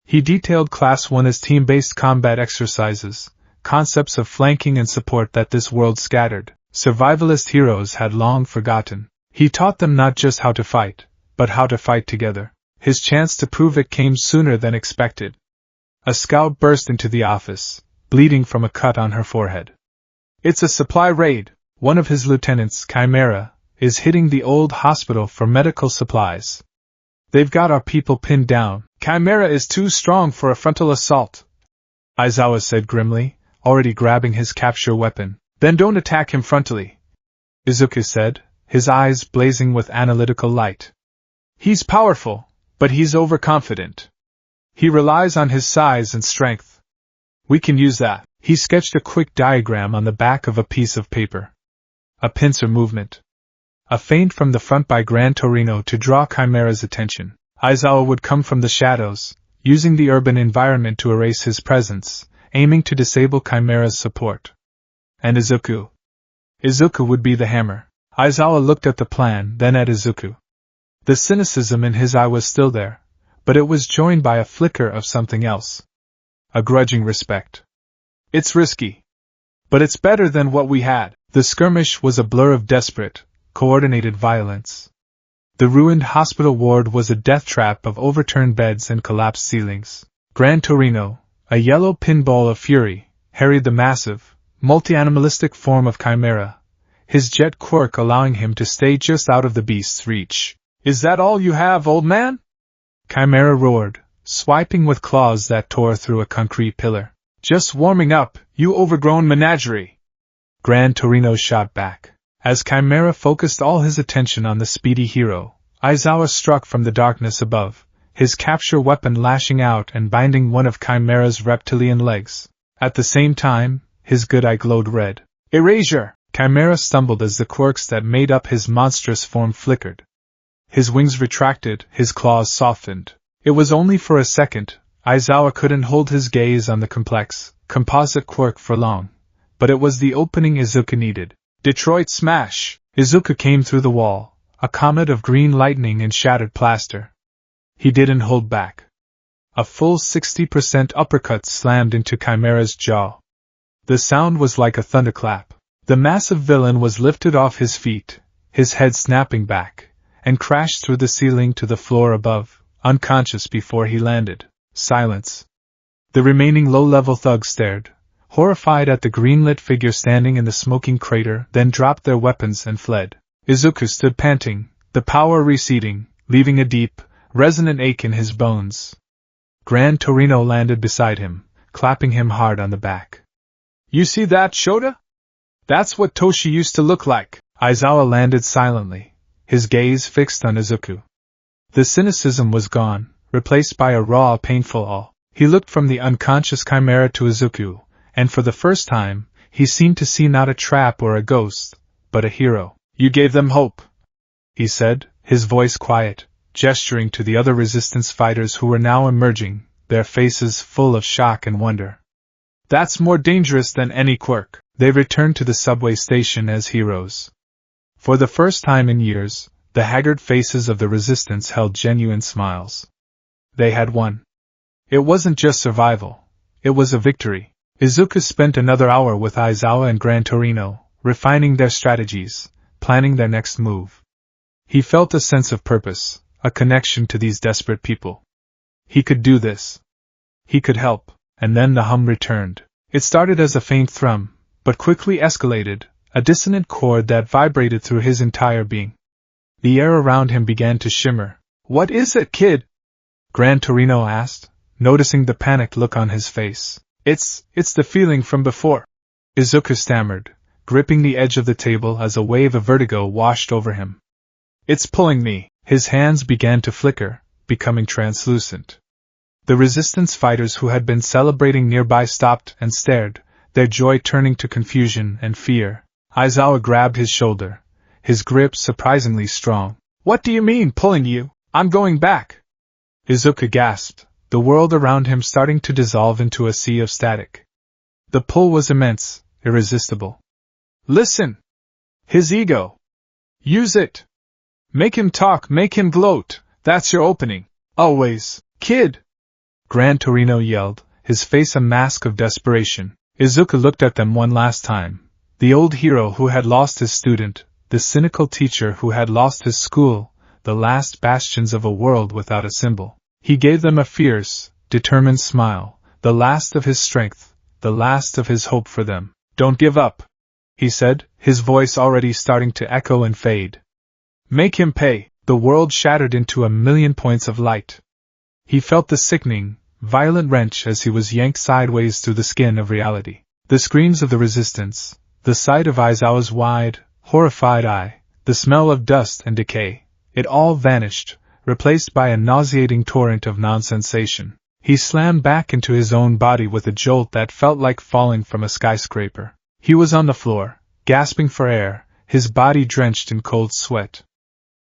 He detailed Class 1 as team-based combat exercises, concepts of flanking and support that this world's scattered, survivalist heroes had long forgotten. He taught them not just how to fight, but how to fight together. His chance to prove it came sooner than expected. A scout burst into the office, bleeding from a cut on her forehead. It's a supply raid. One of his lieutenants, Chimera, is hitting the old hospital for medical supplies. They've got our people pinned down. Chimera is too strong for a frontal assault, Aizawa said grimly, already grabbing his capture weapon. Then don't attack him frontally, Izuku said, his eyes blazing with analytical light. He's powerful, but he's overconfident. He relies on his size and strength. We can use that. He sketched a quick diagram on the back of a piece of paper. A pincer movement. A feint from the front by Gran Torino to draw Chimera's attention. Aizawa would come from the shadows, using the urban environment to erase his presence, aiming to disable Chimera's support. And Izuku. Izuku would be the hammer. Aizawa looked at the plan, then at Izuku. The cynicism in his eye was still there, but it was joined by a flicker of something else. A grudging respect. It's risky. But it's better than what we had. The skirmish was a blur of desperate, coordinated violence. The ruined hospital ward was a death trap of overturned beds and collapsed ceilings. Gran Torino, a yellow pinball of fury, harried the massive, multi-animalistic form of Chimera, his jet quirk allowing him to stay just out of the beast's reach. Is that all you have, old man? Chimera roared, swiping with claws that tore through a concrete pillar. Just warming up, you overgrown menagerie! Gran Torino shot back. As Chimera focused all his attention on the speedy hero, Aizawa struck from the darkness above, his capture weapon lashing out and binding one of Chimera's reptilian legs. At the same time, his good eye glowed red. Erasure! Chimera stumbled as the quirks that made up his monstrous form flickered. His wings retracted, his claws softened. It was only for a second. Aizawa couldn't hold his gaze on the complex, composite quirk for long. But it was the opening Izuku needed. Detroit smash! Izuku came through the wall, a comet of green lightning and shattered plaster. He didn't hold back. A full 60% uppercut slammed into Chimera's jaw. The sound was like a thunderclap. The massive villain was lifted off his feet, his head snapping back, and crashed through the ceiling to the floor above, unconscious before he landed. Silence. The remaining low-level thugs stared, horrified at the green-lit figure standing in the smoking crater, then dropped their weapons and fled. Izuku stood panting, the power receding, leaving a deep, resonant ache in his bones. Gran Torino landed beside him, clapping him hard on the back. You see that, Shota? That's what Toshi used to look like. Aizawa landed silently, his gaze fixed on Izuku. The cynicism was gone, replaced by a raw, painful awe. He looked from the unconscious Chimera to Izuku, and for the first time, he seemed to see not a trap or a ghost, but a hero. You gave them hope, he said, his voice quiet, gesturing to the other resistance fighters who were now emerging, their faces full of shock and wonder. That's more dangerous than any quirk. They returned to the subway station as heroes. For the first time in years, the haggard faces of the resistance held genuine smiles. They had won. It wasn't just survival. It was a victory. Izuku spent another hour with Aizawa and Gran Torino, refining their strategies, planning their next move. He felt a sense of purpose, a connection to these desperate people. He could do this. He could help, and then the hum returned. It started as a faint thrum, but quickly escalated, a dissonant chord that vibrated through his entire being. The air around him began to shimmer. "What is it, kid?" Gran Torino asked, noticing the panicked look on his face. It's the feeling from before," Izuku stammered, gripping the edge of the table as a wave of vertigo washed over him. "It's pulling me." His hands began to flicker, becoming translucent. The resistance fighters who had been celebrating nearby stopped and stared, their joy turning to confusion and fear. Aizawa grabbed his shoulder, his grip surprisingly strong. "What do you mean, pulling you? I'm going back!" Izuku gasped, the world around him starting to dissolve into a sea of static. The pull was immense, irresistible. "Listen! His ego! Use it! Make him talk, make him gloat, that's your opening! Always, kid!" Gran Torino yelled, his face a mask of desperation. Izuku looked at them one last time. The old hero who had lost his student, the cynical teacher who had lost his school, the last bastions of a world without a symbol. He gave them a fierce, determined smile, the last of his strength, the last of his hope for them. "Don't give up," he said, his voice already starting to echo and fade. "Make him pay." The world shattered into a million points of light. He felt the sickening, violent wrench as he was yanked sideways through the skin of reality. The screams of the resistance, the sight of Aizawa's wide, horrified eye, the smell of dust and decay, it all vanished, replaced by a nauseating torrent of non-sensation. He slammed back into his own body with a jolt that felt like falling from a skyscraper. He was on the floor, gasping for air, his body drenched in cold sweat.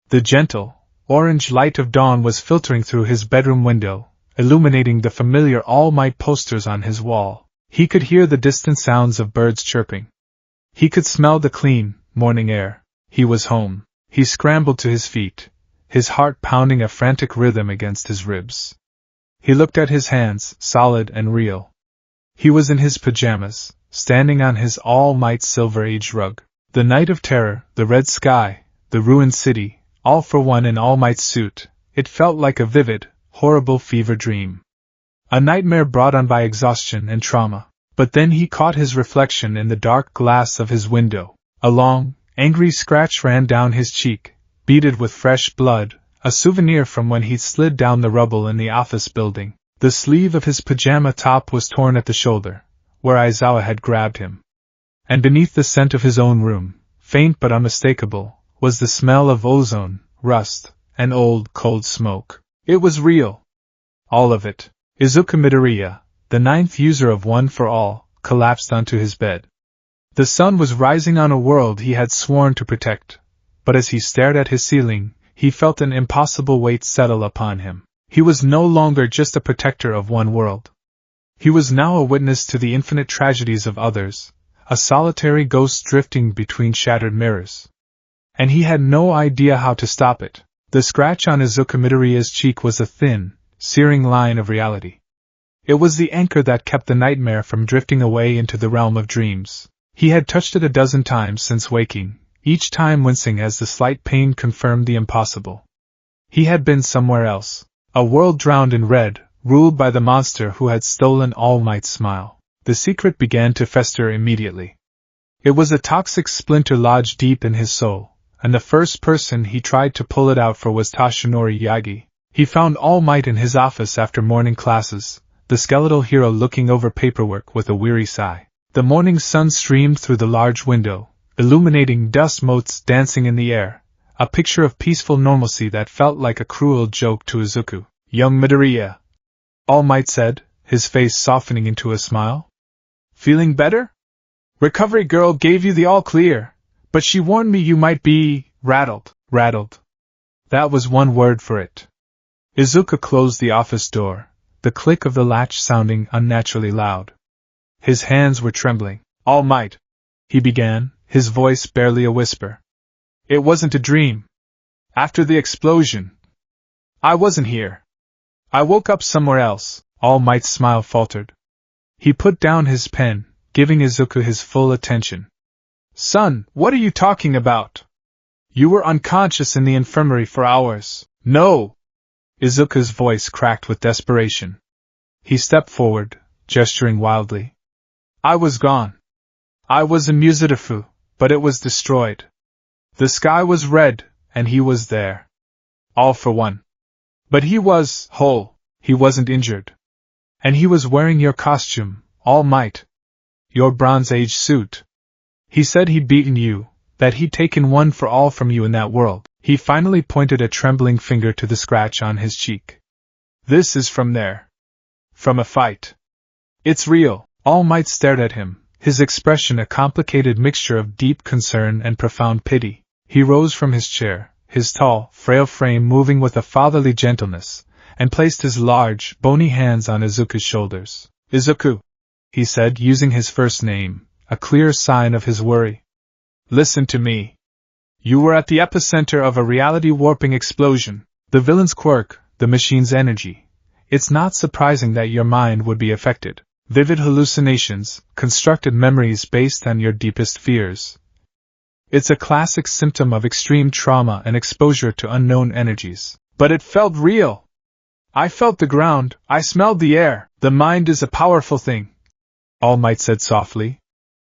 The gentle, orange light of dawn was filtering through his bedroom window, illuminating the familiar All Might posters on his wall. He could hear the distant sounds of birds chirping. He could smell the clean, morning air. He was home. He scrambled to his feet, his heart pounding a frantic rhythm against his ribs. He looked at his hands, solid and real. He was in his pajamas, standing on his All Might Silver Age rug. The night of terror, the red sky, the ruined city, all for one in All Might's suit, it felt like a vivid, horrible fever dream. A nightmare brought on by exhaustion and trauma. But then he caught his reflection in the dark glass of his window. A long, angry scratch ran down his cheek, beaded with fresh blood, a souvenir from when he'd slid down the rubble in the office building. The sleeve of his pajama top was torn at the shoulder, where Aizawa had grabbed him. And beneath the scent of his own room, faint but unmistakable, was the smell of ozone, rust, and old, cold smoke. It was real. All of it. Izuku Midoriya, the 9th user of One for All, collapsed onto his bed. The sun was rising on a world he had sworn to protect, but as he stared at his ceiling, he felt an impossible weight settle upon him. He was no longer just a protector of one world. He was now a witness to the infinite tragedies of others, a solitary ghost drifting between shattered mirrors. And he had no idea how to stop it. The scratch on Izuku Midoriya's cheek was a thin, searing line of reality. It was the anchor that kept the nightmare from drifting away into the realm of dreams. He had touched it a dozen times since waking, each time wincing as the slight pain confirmed the impossible. He had been somewhere else, a world drowned in red, ruled by the monster who had stolen All Might's smile. The secret began to fester immediately. It was a toxic splinter lodged deep in his soul, and the first person he tried to pull it out for was Toshinori Yagi. He found All Might in his office after morning classes, the skeletal hero looking over paperwork with a weary sigh. The morning sun streamed through the large window, illuminating dust motes dancing in the air, a picture of peaceful normalcy that felt like a cruel joke to Izuku. "Young Midoriya," All Might said, his face softening into a smile. "Feeling better? Recovery girl gave you the all clear, but she warned me you might be rattled." Rattled. That was one word for it. Izuku closed the office door, the click of the latch sounding unnaturally loud. His hands were trembling. "All Might," he began, his voice barely a whisper. "It wasn't a dream. After the explosion, I wasn't here. I woke up somewhere else." All Might's smile faltered. He put down his pen, giving Izuku his full attention. Son, what are you talking about? You were unconscious in the infirmary for hours. No! Izuku's voice cracked with desperation. He stepped forward, gesturing wildly. I was gone. I was in Musitafu, but it was destroyed. The sky was red, and he was there. All for one. But he was whole, he wasn't injured. And he was wearing your costume, All Might. Your Bronze Age suit. He said he'd beaten you, that he'd taken one for all from you in that world. He finally pointed a trembling finger to the scratch on his cheek. This is from there. From a fight. It's real. All Might stared at him, his expression a complicated mixture of deep concern and profound pity. He rose from his chair, his tall, frail frame moving with a fatherly gentleness, and placed his large, bony hands on Izuku's shoulders. Izuku, he said, using his first name, a clear sign of his worry. Listen to me. You were at the epicenter of a reality-warping explosion. The villain's quirk, the machine's energy. It's not surprising that your mind would be affected. Vivid hallucinations, constructed memories based on your deepest fears. It's a classic symptom of extreme trauma and exposure to unknown energies. But it felt real. I felt the ground, I smelled the air. The mind is a powerful thing, All Might said softly.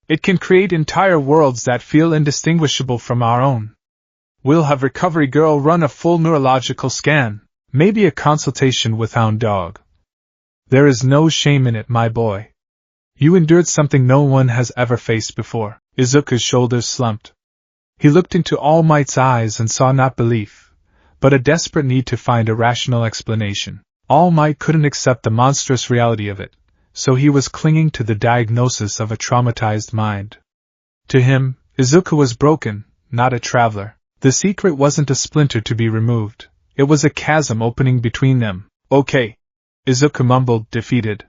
It can create entire worlds that feel indistinguishable from our own. We'll have Recovery Girl run a full neurological scan, maybe a consultation with Hound Dog. There is no shame in it, my boy. You endured something no one has ever faced before. Izuku's shoulders slumped. He looked into All Might's eyes and saw not belief, but a desperate need to find a rational explanation. All Might couldn't accept the monstrous reality of it, so he was clinging to the diagnosis of a traumatized mind. To him, Izuku was broken, not a traveler. The secret wasn't a splinter to be removed, it was a chasm opening between them. Okay. Izuku mumbled, defeated.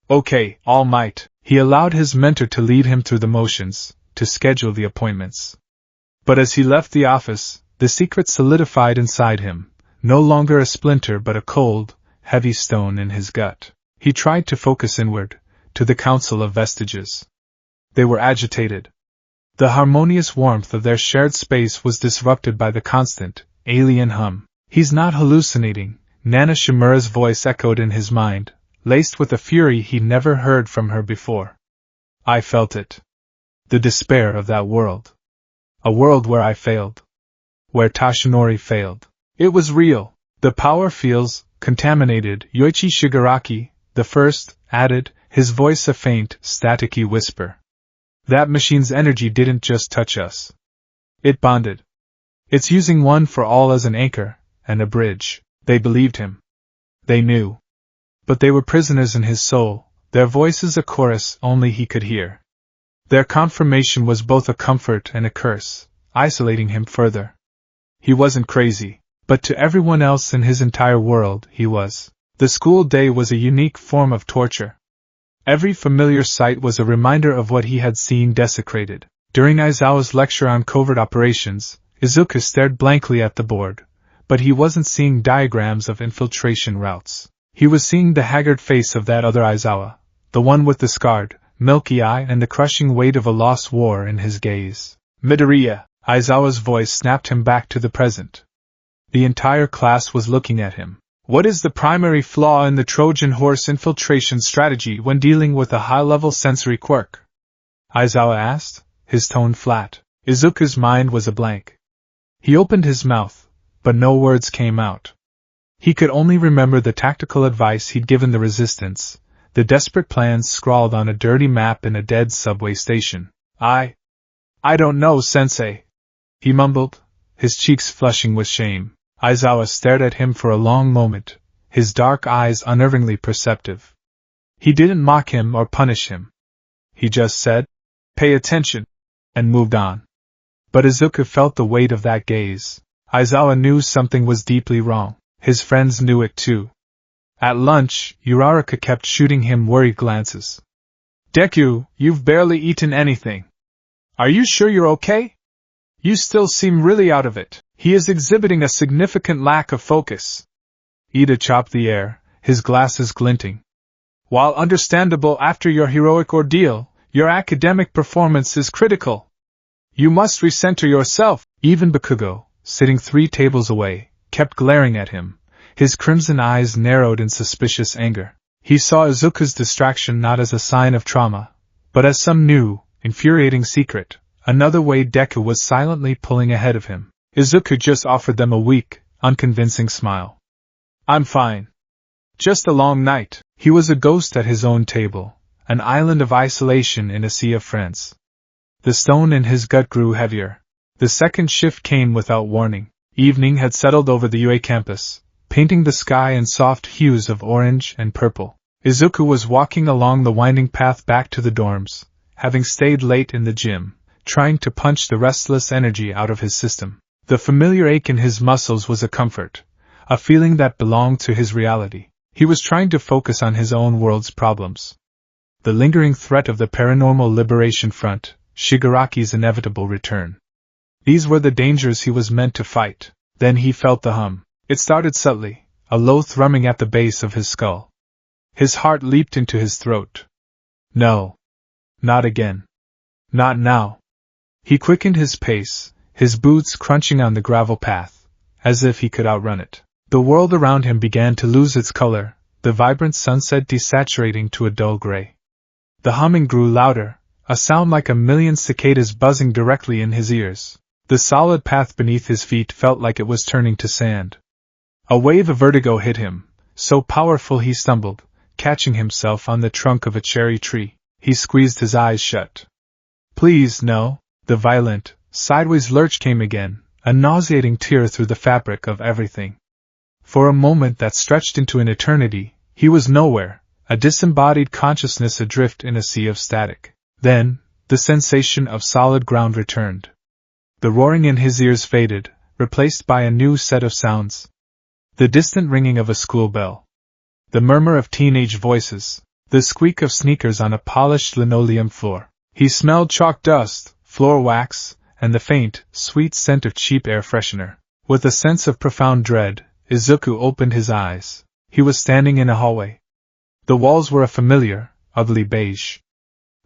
Okay, All Might. He allowed his mentor to lead him through the motions, to schedule the appointments. But as he left the office, the secret solidified inside him, no longer a splinter but a cold, heavy stone in his gut. He tried to focus inward, to the Council of Vestiges. They were agitated. The harmonious warmth of their shared space was disrupted by the constant, alien hum. He's not hallucinating, Nana Shimura's voice echoed in his mind, laced with a fury he'd never heard from her before. I felt it. The despair of that world. A world where I failed. Where Tashinori failed. It was real. The power feels contaminated, Yoichi Shigaraki, the first, added, his voice a faint, staticky whisper. That machine's energy didn't just touch us. It bonded. It's using one for all as an anchor, and a bridge. They believed him. They knew. But they were prisoners in his soul, their voices a chorus only he could hear. Their confirmation was both a comfort and a curse, isolating him further. He wasn't crazy, but to everyone else in his entire world, he was. The school day was a unique form of torture. Every familiar sight was a reminder of what he had seen desecrated. During Aizawa's lecture on covert operations, Izuku stared blankly at the board, but he wasn't seeing diagrams of infiltration routes. He was seeing the haggard face of that other Aizawa, the one with the scarred, milky eye and the crushing weight of a lost war in his gaze. Midoriya, Aizawa's voice snapped him back to the present. The entire class was looking at him. What is the primary flaw in the Trojan horse infiltration strategy when dealing with a high-level sensory quirk? Aizawa asked, his tone flat. Izuku's mind was a blank. He opened his mouth, but no words came out. He could only remember the tactical advice he'd given the resistance, the desperate plans scrawled on a dirty map in a dead subway station. I don't know, Sensei, he mumbled, his cheeks flushing with shame. Aizawa stared at him for a long moment, his dark eyes unnervingly perceptive. He didn't mock him or punish him. He just said, "Pay attention," and moved on. But Izuku felt the weight of that gaze. Aizawa knew something was deeply wrong. His friends knew it too. At lunch, Uraraka kept shooting him worried glances. "Deku, you've barely eaten anything. Are you sure you're okay? You still seem really out of it." He is exhibiting a significant lack of focus. Ida chopped the air, his glasses glinting. While understandable after your heroic ordeal, your academic performance is critical. You must recenter yourself. Even Bakugo, sitting 3 tables away, kept glaring at him, his crimson eyes narrowed in suspicious anger. He saw Izuku's distraction not as a sign of trauma, but as some new, infuriating secret, another way Deku was silently pulling ahead of him. Izuku just offered them a weak, unconvincing smile. I'm fine. Just a long night. He was a ghost at his own table, an island of isolation in a sea of friends. The stone in his gut grew heavier. The second shift came without warning. Evening had settled over the UA campus, painting the sky in soft hues of orange and purple. Izuku was walking along the winding path back to the dorms, having stayed late in the gym, trying to punch the restless energy out of his system. The familiar ache in his muscles was a comfort, a feeling that belonged to his reality. He was trying to focus on his own world's problems. The lingering threat of the Paranormal Liberation Front, Shigaraki's inevitable return. These were the dangers he was meant to fight. Then he felt the hum. It started subtly, a low thrumming at the base of his skull. His heart leaped into his throat. No. Not again. Not now. He quickened his pace, his boots crunching on the gravel path, as if he could outrun it. The world around him began to lose its color, the vibrant sunset desaturating to a dull gray. The humming grew louder, a sound like a million cicadas buzzing directly in his ears. The solid path beneath his feet felt like it was turning to sand. A wave of vertigo hit him, so powerful he stumbled, catching himself on the trunk of a cherry tree. He squeezed his eyes shut. Please, no. The violent, sideways lurch came again, a nauseating tear through the fabric of everything. For a moment that stretched into an eternity, he was nowhere, a disembodied consciousness adrift in a sea of static. Then, the sensation of solid ground returned. The roaring in his ears faded, replaced by a new set of sounds. The distant ringing of a school bell. The murmur of teenage voices. The squeak of sneakers on a polished linoleum floor. He smelled chalk dust, floor wax, and the faint, sweet scent of cheap air freshener. With a sense of profound dread, Izuku opened his eyes. He was standing in a hallway. The walls were a familiar, ugly beige.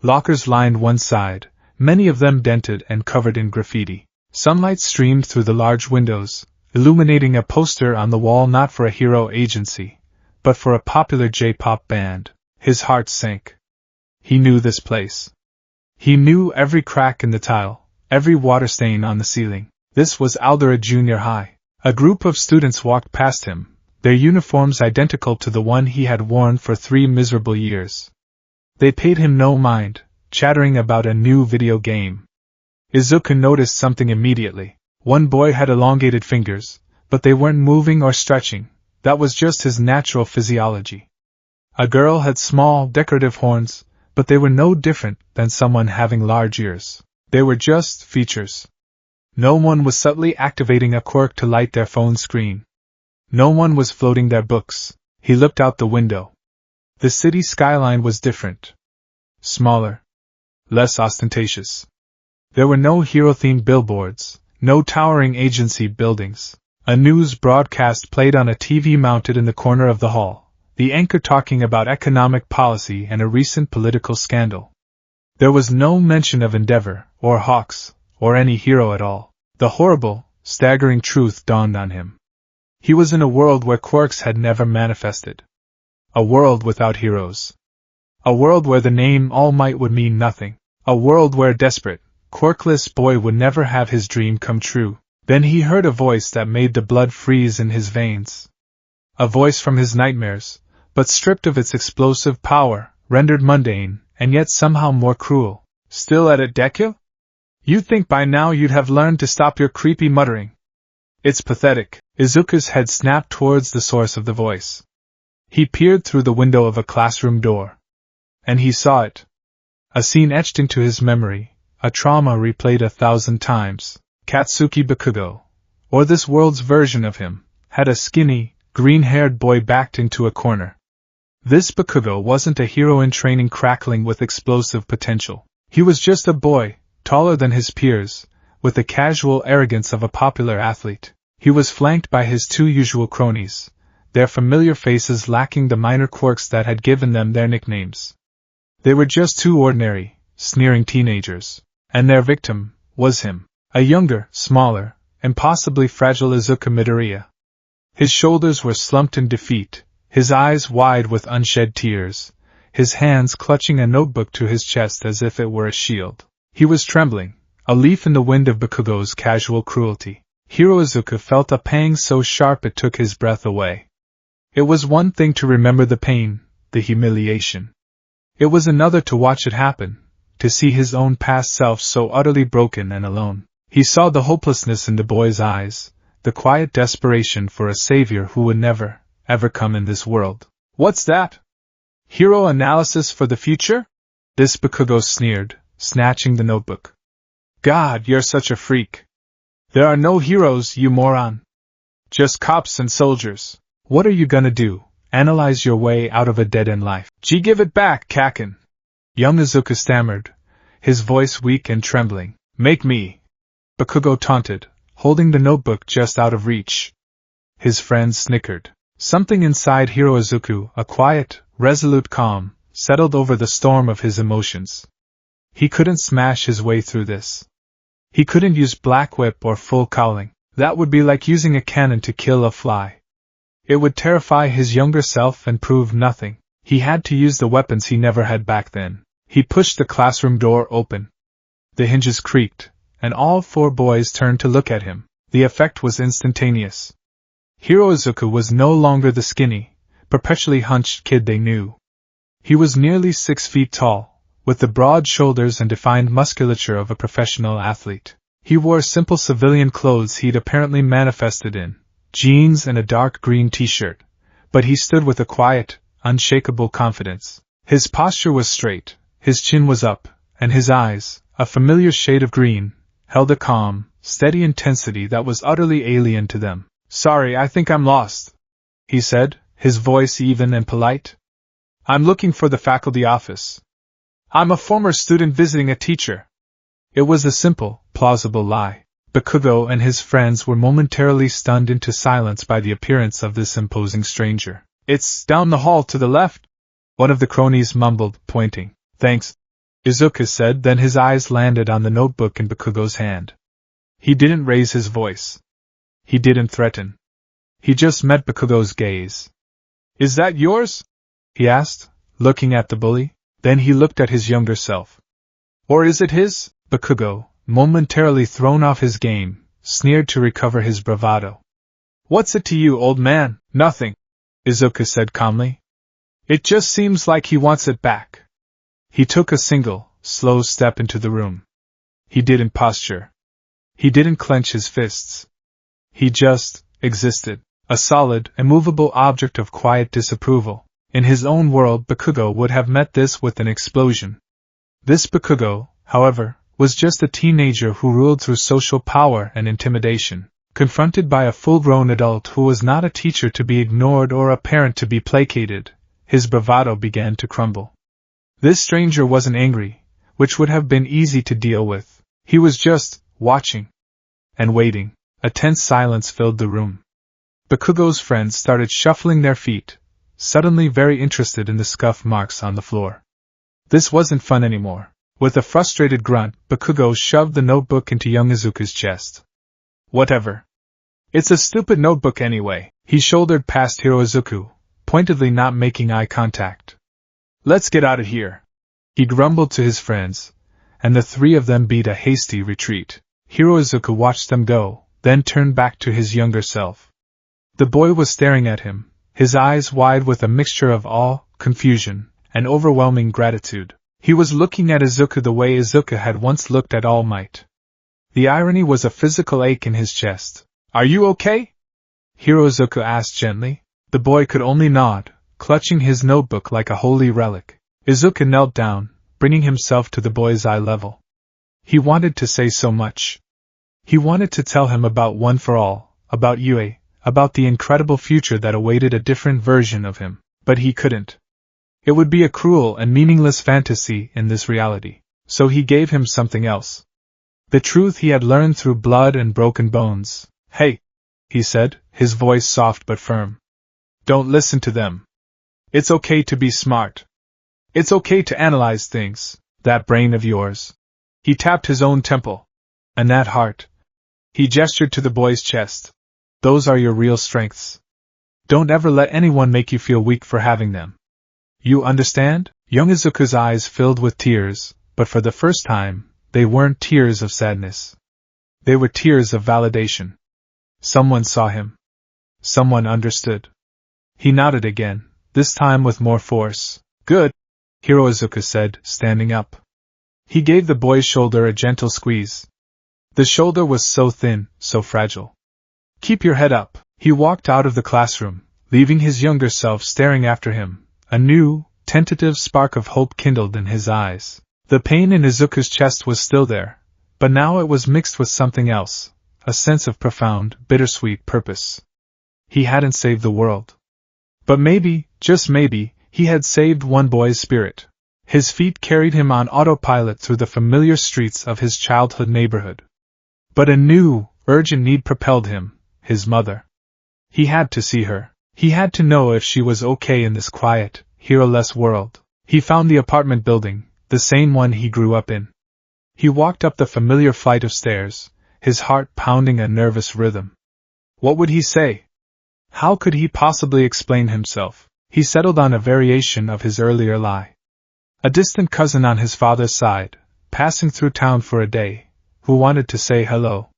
Lockers lined one side, many of them dented and covered in graffiti. Sunlight streamed through the large windows, illuminating a poster on the wall not for a hero agency, but for a popular J-pop band. His heart sank. He knew this place. He knew every crack in the tile, every water stain on the ceiling. This was Aldera Junior High. A group of students walked past him, their uniforms identical to the one he had worn for 3 miserable years. They paid him no mind, chattering about a new video game. Izuku noticed something immediately. One boy had elongated fingers, but they weren't moving or stretching. That was just his natural physiology. A girl had small, decorative horns, but they were no different than someone having large ears. They were just features. No one was subtly activating a quirk to light their phone screen. No one was floating their books. He looked out the window. The city skyline was different. Smaller. Less ostentatious. There were no hero-themed billboards, no towering agency buildings. A news broadcast played on a TV mounted in the corner of the hall, the anchor talking about economic policy and a recent political scandal. There was no mention of Endeavor, or Hawks, or any hero at all. The horrible, staggering truth dawned on him. He was in a world where quirks had never manifested. A world without heroes. A world where the name All Might would mean nothing. A world where a desperate, quirkless boy would never have his dream come true. Then he heard a voice that made the blood freeze in his veins. A voice from his nightmares, but stripped of its explosive power, rendered mundane, and yet somehow more cruel. Still at it, Deku? You'd think by now you'd have learned to stop your creepy muttering. It's pathetic. Izuku's head snapped towards the source of the voice. He peered through the window of a classroom door. And he saw it. A scene etched into his memory, a trauma replayed 1,000 times. Katsuki Bakugo, or this world's version of him, had a skinny, green-haired boy backed into a corner. This Bakugo wasn't a hero in training crackling with explosive potential. He was just a boy, taller than his peers, with the casual arrogance of a popular athlete. He was flanked by his 2 usual cronies, their familiar faces lacking the minor quirks that had given them their nicknames. They were just two ordinary, sneering teenagers, and their victim was him, a younger, smaller, and possibly fragile Izuku Midoriya. His shoulders were slumped in defeat, his eyes wide with unshed tears, his hands clutching a notebook to his chest as if it were a shield. He was trembling, a leaf in the wind of Bakugo's casual cruelty. Hiro Izuku felt a pang so sharp it took his breath away. It was one thing to remember the pain, the humiliation. It was another to watch it happen, to see his own past self so utterly broken and alone. He saw the hopelessness in the boy's eyes, the quiet desperation for a savior who would never, ever come in this world. What's that? Hero analysis for the future? This Bakugo sneered, snatching the notebook. God, you're such a freak. There are no heroes, you moron. Just cops and soldiers. What are you gonna do? Analyze your way out of a dead-end life. Gee, give it back, Kakin. Young Izuku stammered, his voice weak and trembling. Make me. Bakugo taunted, holding the notebook just out of reach. His friends snickered. Something inside Hiro Izuku, a quiet, resolute calm, settled over the storm of his emotions. He couldn't smash his way through this. He couldn't use Black Whip or full cowling. That would be like using a cannon to kill a fly. It would terrify his younger self and prove nothing. He had to use the weapons he never had back then. He pushed the classroom door open. The hinges creaked, and all four boys turned to look at him. The effect was instantaneous. Hiro Izuku was no longer the skinny, perpetually hunched kid they knew. He was nearly 6 feet tall, with the broad shoulders and defined musculature of a professional athlete. He wore simple civilian clothes he'd apparently manifested in, jeans and a dark green t-shirt, but he stood with a quiet, unshakable confidence. His posture was straight, his chin was up, and his eyes, a familiar shade of green, held a calm, steady intensity that was utterly alien to them. Sorry, I think I'm lost, he said, his voice even and polite. I'm looking for the faculty office. I'm a former student visiting a teacher. It was a simple, plausible lie. Bakugo and his friends were momentarily stunned into silence by the appearance of this imposing stranger. It's down the hall to the left, one of the cronies mumbled, pointing. Thanks, Izuku said, then his eyes landed on the notebook in Bakugo's hand. He didn't raise his voice. He didn't threaten. He just met Bakugo's gaze. Is that yours? He asked, looking at the bully. Then he looked at his younger self. Or is it his? Bakugo, momentarily thrown off his game, sneered to recover his bravado. What's it to you, old man? Nothing, Izuku said calmly. It just seems like he wants it back. He took a single, slow step into the room. He didn't posture. He didn't clench his fists. He just existed, a solid, immovable object of quiet disapproval. In his own world, Bakugo would have met this with an explosion. This Bakugo, however, was just a teenager who ruled through social power and intimidation. Confronted by a full-grown adult who was not a teacher to be ignored or a parent to be placated, his bravado began to crumble. This stranger wasn't angry, which would have been easy to deal with. He was just watching and waiting. A tense silence filled the room. Bakugo's friends started shuffling their feet, suddenly very interested in the scuff marks on the floor. This wasn't fun anymore. With a frustrated grunt, Bakugo shoved the notebook into young Izuku's chest. Whatever. It's a stupid notebook anyway. He shouldered past Hiro Izuku, pointedly not making eye contact. Let's get out of here, he grumbled to his friends, and the three of them beat a hasty retreat. Hiro Izuku watched them go, then turned back to his younger self. The boy was staring at him, his eyes wide with a mixture of awe, confusion, and overwhelming gratitude. He was looking at Izuku the way Izuku had once looked at All Might. The irony was a physical ache in his chest. Are you okay? Hiro Izuku asked gently. The boy could only nod, clutching his notebook like a holy relic. Izuku knelt down, bringing himself to the boy's eye level. He wanted to say so much. He wanted to tell him about One for All, about Yue, about the incredible future that awaited a different version of him, but he couldn't. It would be a cruel and meaningless fantasy in this reality, so he gave him something else. The truth he had learned through blood and broken bones. Hey, he said, his voice soft but firm. Don't listen to them. It's okay to be smart. It's okay to analyze things, that brain of yours. He tapped his own temple. And that heart. He gestured to the boy's chest. Those are your real strengths. Don't ever let anyone make you feel weak for having them. You understand? Young Izuku's eyes filled with tears, but for the first time, they weren't tears of sadness. They were tears of validation. Someone saw him. Someone understood. He nodded again, this time with more force. Good, Hiroizuka said, standing up. He gave the boy's shoulder a gentle squeeze. The shoulder was so thin, so fragile. Keep your head up. He walked out of the classroom, leaving his younger self staring after him. A new, tentative spark of hope kindled in his eyes. The pain in Izuku's chest was still there, but now it was mixed with something else, a sense of profound, bittersweet purpose. He hadn't saved the world. But maybe, just maybe, he had saved one boy's spirit. His feet carried him on autopilot through the familiar streets of his childhood neighborhood. But a new, urgent need propelled him, his mother. He had to see her. He had to know if she was okay in this quiet, hero-less world. He found the apartment building, the same one he grew up in. He walked up the familiar flight of stairs, his heart pounding a nervous rhythm. What would he say? How could he possibly explain himself? He settled on a variation of his earlier lie. A distant cousin on his father's side, passing through town for a day, who wanted to say hello.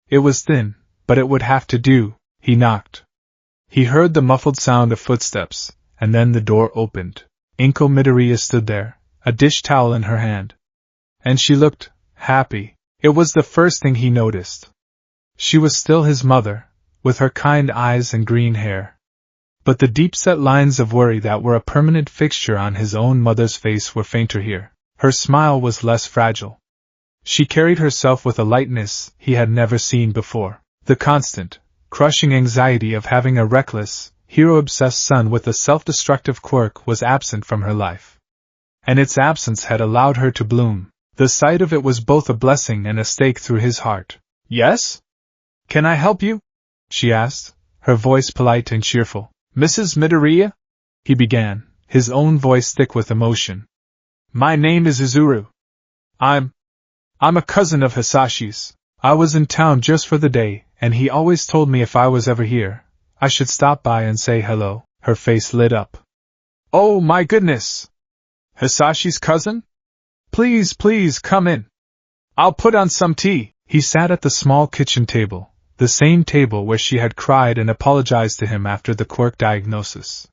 It was thin, but it would have to do. He knocked. He heard the muffled sound of footsteps, and then the door opened. Inko Midoriya stood there, a dish towel in her hand. And she looked happy. It was the first thing he noticed. She was still his mother, with her kind eyes and green hair. But the deep-set lines of worry that were a permanent fixture on his own mother's face were fainter here. Her smile was less fragile. She carried herself with a lightness he had never seen before. The constant, crushing anxiety of having a reckless, hero-obsessed son with a self-destructive quirk was absent from her life. And its absence had allowed her to bloom. The sight of it was both a blessing and a stake through his heart. Yes? Can I help you? She asked, her voice polite and cheerful. Mrs. Midoriya? He began, his own voice thick with emotion. My name is Izuru. I'm a cousin of Hisashi's. I was in town just for the day, and he always told me if I was ever here, I should stop by and say hello. Her face lit up. Oh my goodness! Hisashi's cousin? Please, please come in. I'll put on some tea. He sat at the small kitchen table, the same table where she had cried and apologized to him after the quirk diagnosis.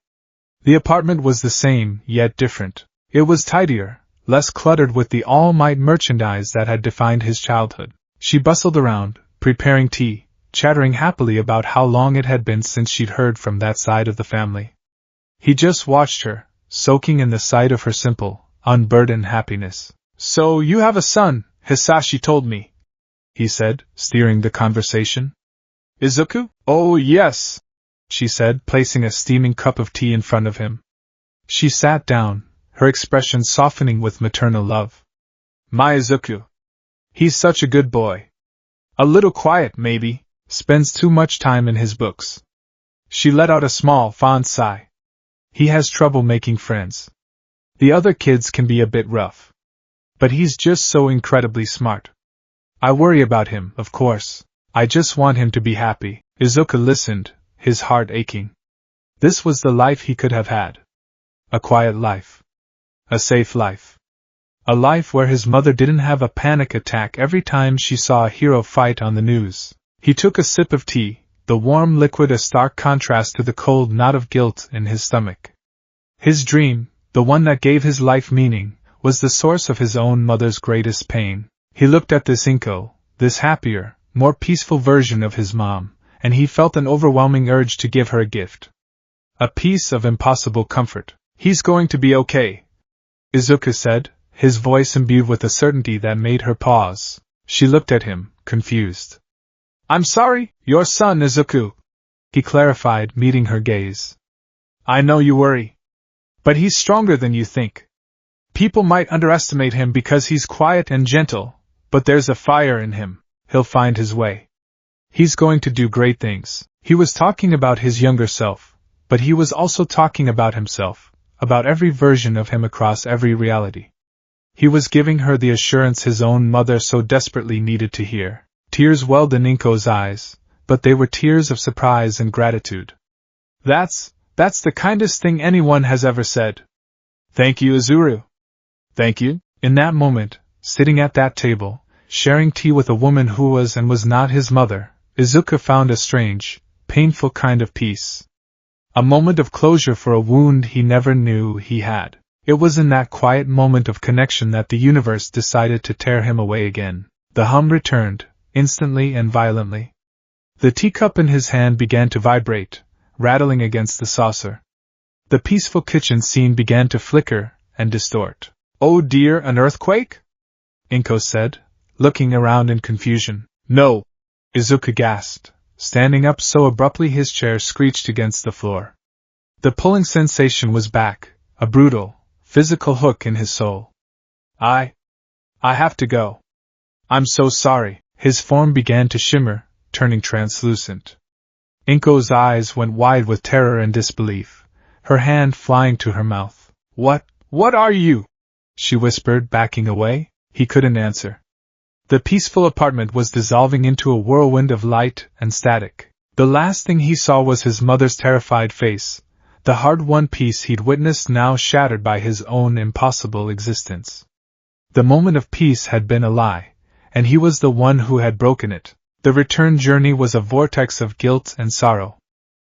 The apartment was the same, yet different. It was tidier, less cluttered with the all-might merchandise that had defined his childhood. She bustled around, preparing tea, chattering happily about how long it had been since she'd heard from that side of the family. He just watched her, soaking in the sight of her simple, unburdened happiness. So you have a son, Hisashi told me, he said, steering the conversation. Izuku? Oh yes, she said, placing a steaming cup of tea in front of him. She sat down, her expression softening with maternal love. My Izuku. He's such a good boy. A little quiet, maybe, spends too much time in his books. She let out a small, fond sigh. He has trouble making friends. The other kids can be a bit rough. But he's just so incredibly smart. I worry about him, of course. I just want him to be happy. Izuku listened, his heart aching. This was the life he could have had. A quiet life. A safe life. A life where his mother didn't have a panic attack every time she saw a hero fight on the news. He took a sip of tea, the warm liquid a stark contrast to the cold knot of guilt in his stomach. His dream, the one that gave his life meaning, was the source of his own mother's greatest pain. He looked at this Inko, this happier, more peaceful version of his mom, and he felt an overwhelming urge to give her a gift. A piece of impossible comfort. He's going to be okay, Izuku said, his voice imbued with a certainty that made her pause. She looked at him, confused. I'm sorry, your son Izuku, he clarified, meeting her gaze. I know you worry. But he's stronger than you think. People might underestimate him because he's quiet and gentle, but there's a fire in him. He'll find his way. He's going to do great things. He was talking about his younger self, but he was also talking about himself, about every version of him across every reality. He was giving her the assurance his own mother so desperately needed to hear. Tears welled in Inko's eyes, but they were tears of surprise and gratitude. That's the kindest thing anyone has ever said. Thank you, Izuru. Thank you. In that moment, sitting at that table, sharing tea with a woman who was and was not his mother, Izuku found a strange, painful kind of peace. A moment of closure for a wound he never knew he had. It was in that quiet moment of connection that the universe decided to tear him away again. The hum returned, instantly and violently. The teacup in his hand began to vibrate, rattling against the saucer. The peaceful kitchen scene began to flicker and distort. Oh dear, an earthquake? Inko said, looking around in confusion. No, Izuku gasped, standing up so abruptly his chair screeched against the floor. The pulling sensation was back, a brutal, physical hook in his soul. I have to go. I'm so sorry. His form began to shimmer, turning translucent. Inko's eyes went wide with terror and disbelief, her hand flying to her mouth. What are you? She whispered, backing away. He couldn't answer. The peaceful apartment was dissolving into a whirlwind of light and static. The last thing he saw was his mother's terrified face, the hard-won peace he'd witnessed now shattered by his own impossible existence. The moment of peace had been a lie, and he was the one who had broken it. The return journey was a vortex of guilt and sorrow.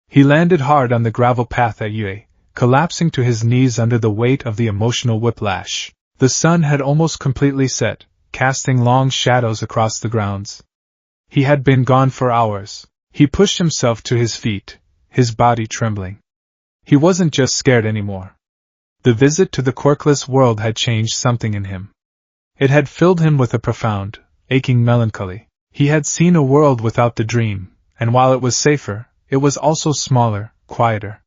He landed hard on the gravel path at Yue, collapsing to his knees under the weight of the emotional whiplash. The sun had almost completely set, casting long shadows across the grounds. He had been gone for hours. He pushed himself to his feet, his body trembling. He wasn't just scared anymore. The visit to the quirkless world had changed something in him. It had filled him with a profound, aching melancholy. He had seen a world without the dream, and while it was safer, it was also smaller, quieter.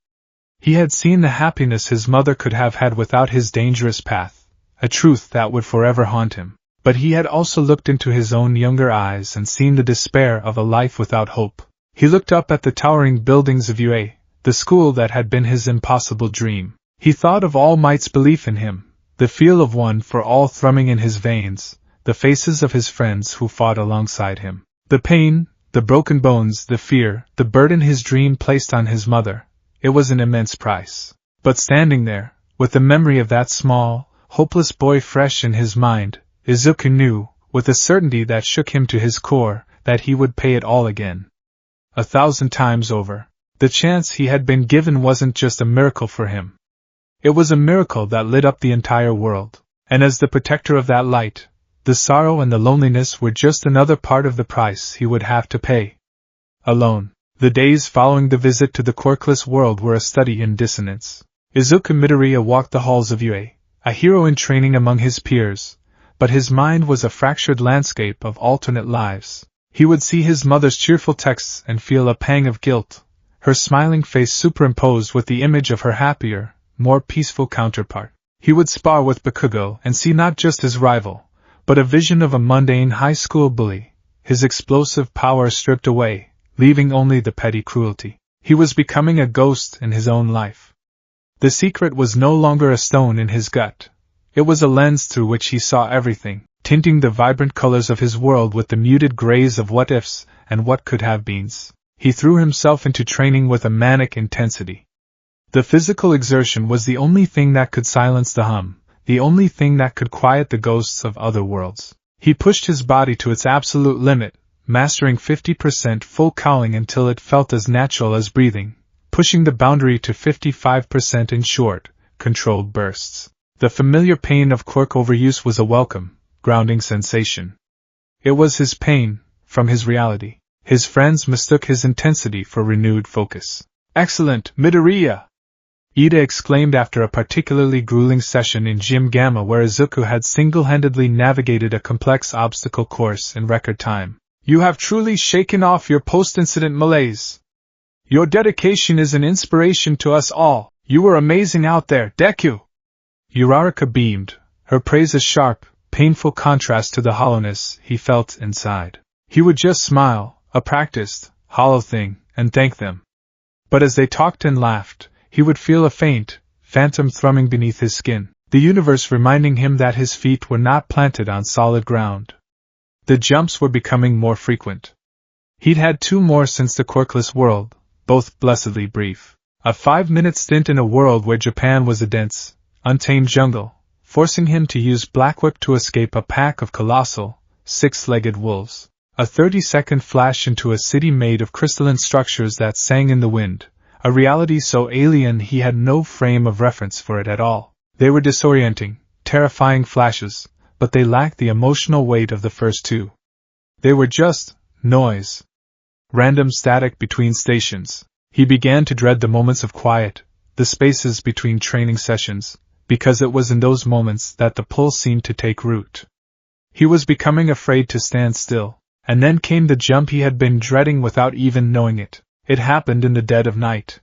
He had seen the happiness his mother could have had without his dangerous path, a truth that would forever haunt him. But he had also looked into his own younger eyes and seen the despair of a life without hope. He looked up at the towering buildings of Yue, the school that had been his impossible dream. He thought of All Might's belief in him, the feel of one for all thrumming in his veins, the faces of his friends who fought alongside him. The pain, the broken bones, the fear, the burden his dream placed on his mother. It was an immense price. But standing there, with the memory of that small, hopeless boy fresh in his mind, Izuku knew, with a certainty that shook him to his core, that he would pay it all again. 1,000 times over. The chance he had been given wasn't just a miracle for him. It was a miracle that lit up the entire world. And as the protector of that light, the sorrow and the loneliness were just another part of the price he would have to pay. Alone. The days following the visit to the quirkless world were a study in dissonance. Izuku Midoriya walked the halls of Yue, a hero in training among his peers, but his mind was a fractured landscape of alternate lives. He would see his mother's cheerful texts and feel a pang of guilt, her smiling face superimposed with the image of her happier, more peaceful counterpart. He would spar with Bakugo and see not just his rival, but a vision of a mundane high school bully, his explosive power stripped away, leaving only the petty cruelty. He was becoming a ghost in his own life. The secret was no longer a stone in his gut. It was a lens through which he saw everything, tinting the vibrant colors of his world with the muted grays of what-ifs and what-could-have-beens. He threw himself into training with a manic intensity. The physical exertion was the only thing that could silence the hum, the only thing that could quiet the ghosts of other worlds. He pushed his body to its absolute limit, mastering 50% full cowling until it felt as natural as breathing, pushing the boundary to 55% in short, controlled bursts. The familiar pain of quirk overuse was a welcome, grounding sensation. It was his pain, from his reality. His friends mistook his intensity for renewed focus. Excellent, Midoriya! Ida exclaimed after a particularly grueling session in Gym Gamma where Izuku had single-handedly navigated a complex obstacle course in record time. You have truly shaken off your post-incident malaise. Your dedication is an inspiration to us all. You were amazing out there, Deku! Uraraka beamed, her praise a sharp, painful contrast to the hollowness he felt inside. He would just smile, a practiced, hollow thing, and thank them. But as they talked and laughed, he would feel a faint, phantom thrumming beneath his skin, the universe reminding him that his feet were not planted on solid ground. The jumps were becoming more frequent. He'd had 2 more since the quirkless world, both blessedly brief. A 5-minute stint in a world where Japan was a dense, untamed jungle, forcing him to use Black Whip to escape a pack of colossal, 6-legged wolves. A 30-second flash into a city made of crystalline structures that sang in the wind, a reality so alien he had no frame of reference for it at all. They were disorienting, terrifying flashes, but they lacked the emotional weight of the first 2. They were just noise. Random static between stations. He began to dread the moments of quiet, the spaces between training sessions, because it was in those moments that the pull seemed to take root. He was becoming afraid to stand still, and then came the jump he had been dreading without even knowing it. It happened in the dead of night.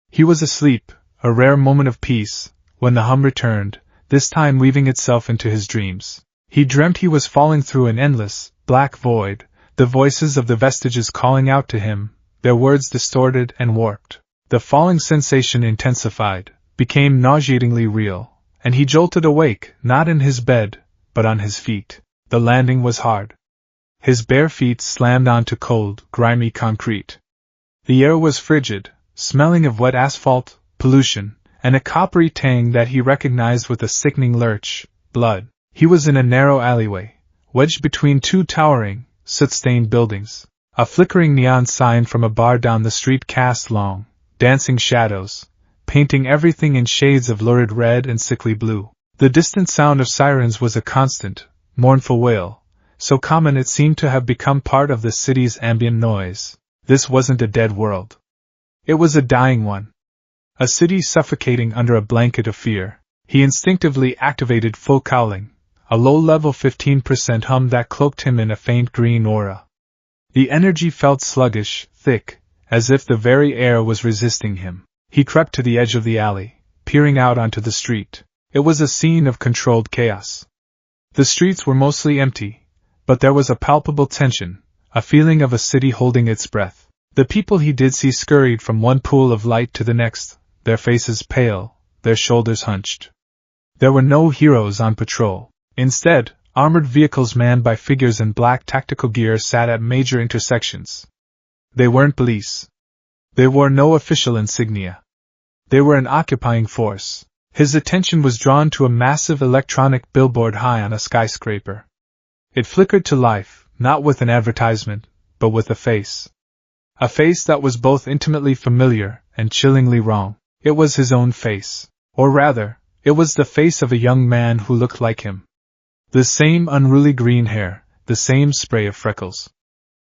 He was asleep, a rare moment of peace, when the hum returned, this time weaving itself into his dreams. He dreamt he was falling through an endless, black void, the voices of the vestiges calling out to him, their words distorted and warped. The falling sensation intensified, became nauseatingly real, and he jolted awake, not in his bed, but on his feet. The landing was hard. His bare feet slammed onto cold, grimy concrete. The air was frigid, smelling of wet asphalt, pollution, and a coppery tang that he recognized with a sickening lurch, blood. He was in a narrow alleyway, wedged between 2 towering, soot-stained buildings. A flickering neon sign from a bar down the street cast long, dancing shadows, painting everything in shades of lurid red and sickly blue. The distant sound of sirens was a constant, mournful wail, so common it seemed to have become part of the city's ambient noise. This wasn't a dead world. It was a dying one. A city suffocating under a blanket of fear. He instinctively activated full cowling, a low-level 15% hum that cloaked him in a faint green aura. The energy felt sluggish, thick, as if the very air was resisting him. He crept to the edge of the alley, peering out onto the street. It was a scene of controlled chaos. The streets were mostly empty, but there was a palpable tension, a feeling of a city holding its breath. The people he did see scurried from one pool of light to the next, their faces pale, their shoulders hunched. There were no heroes on patrol. Instead, armored vehicles manned by figures in black tactical gear sat at major intersections. They weren't police. They wore no official insignia. They were an occupying force. His attention was drawn to a massive electronic billboard high on a skyscraper. It flickered to life, not with an advertisement, but with a face. A face that was both intimately familiar and chillingly wrong. It was his own face. Or rather, it was the face of a young man who looked like him. The same unruly green hair, the same spray of freckles.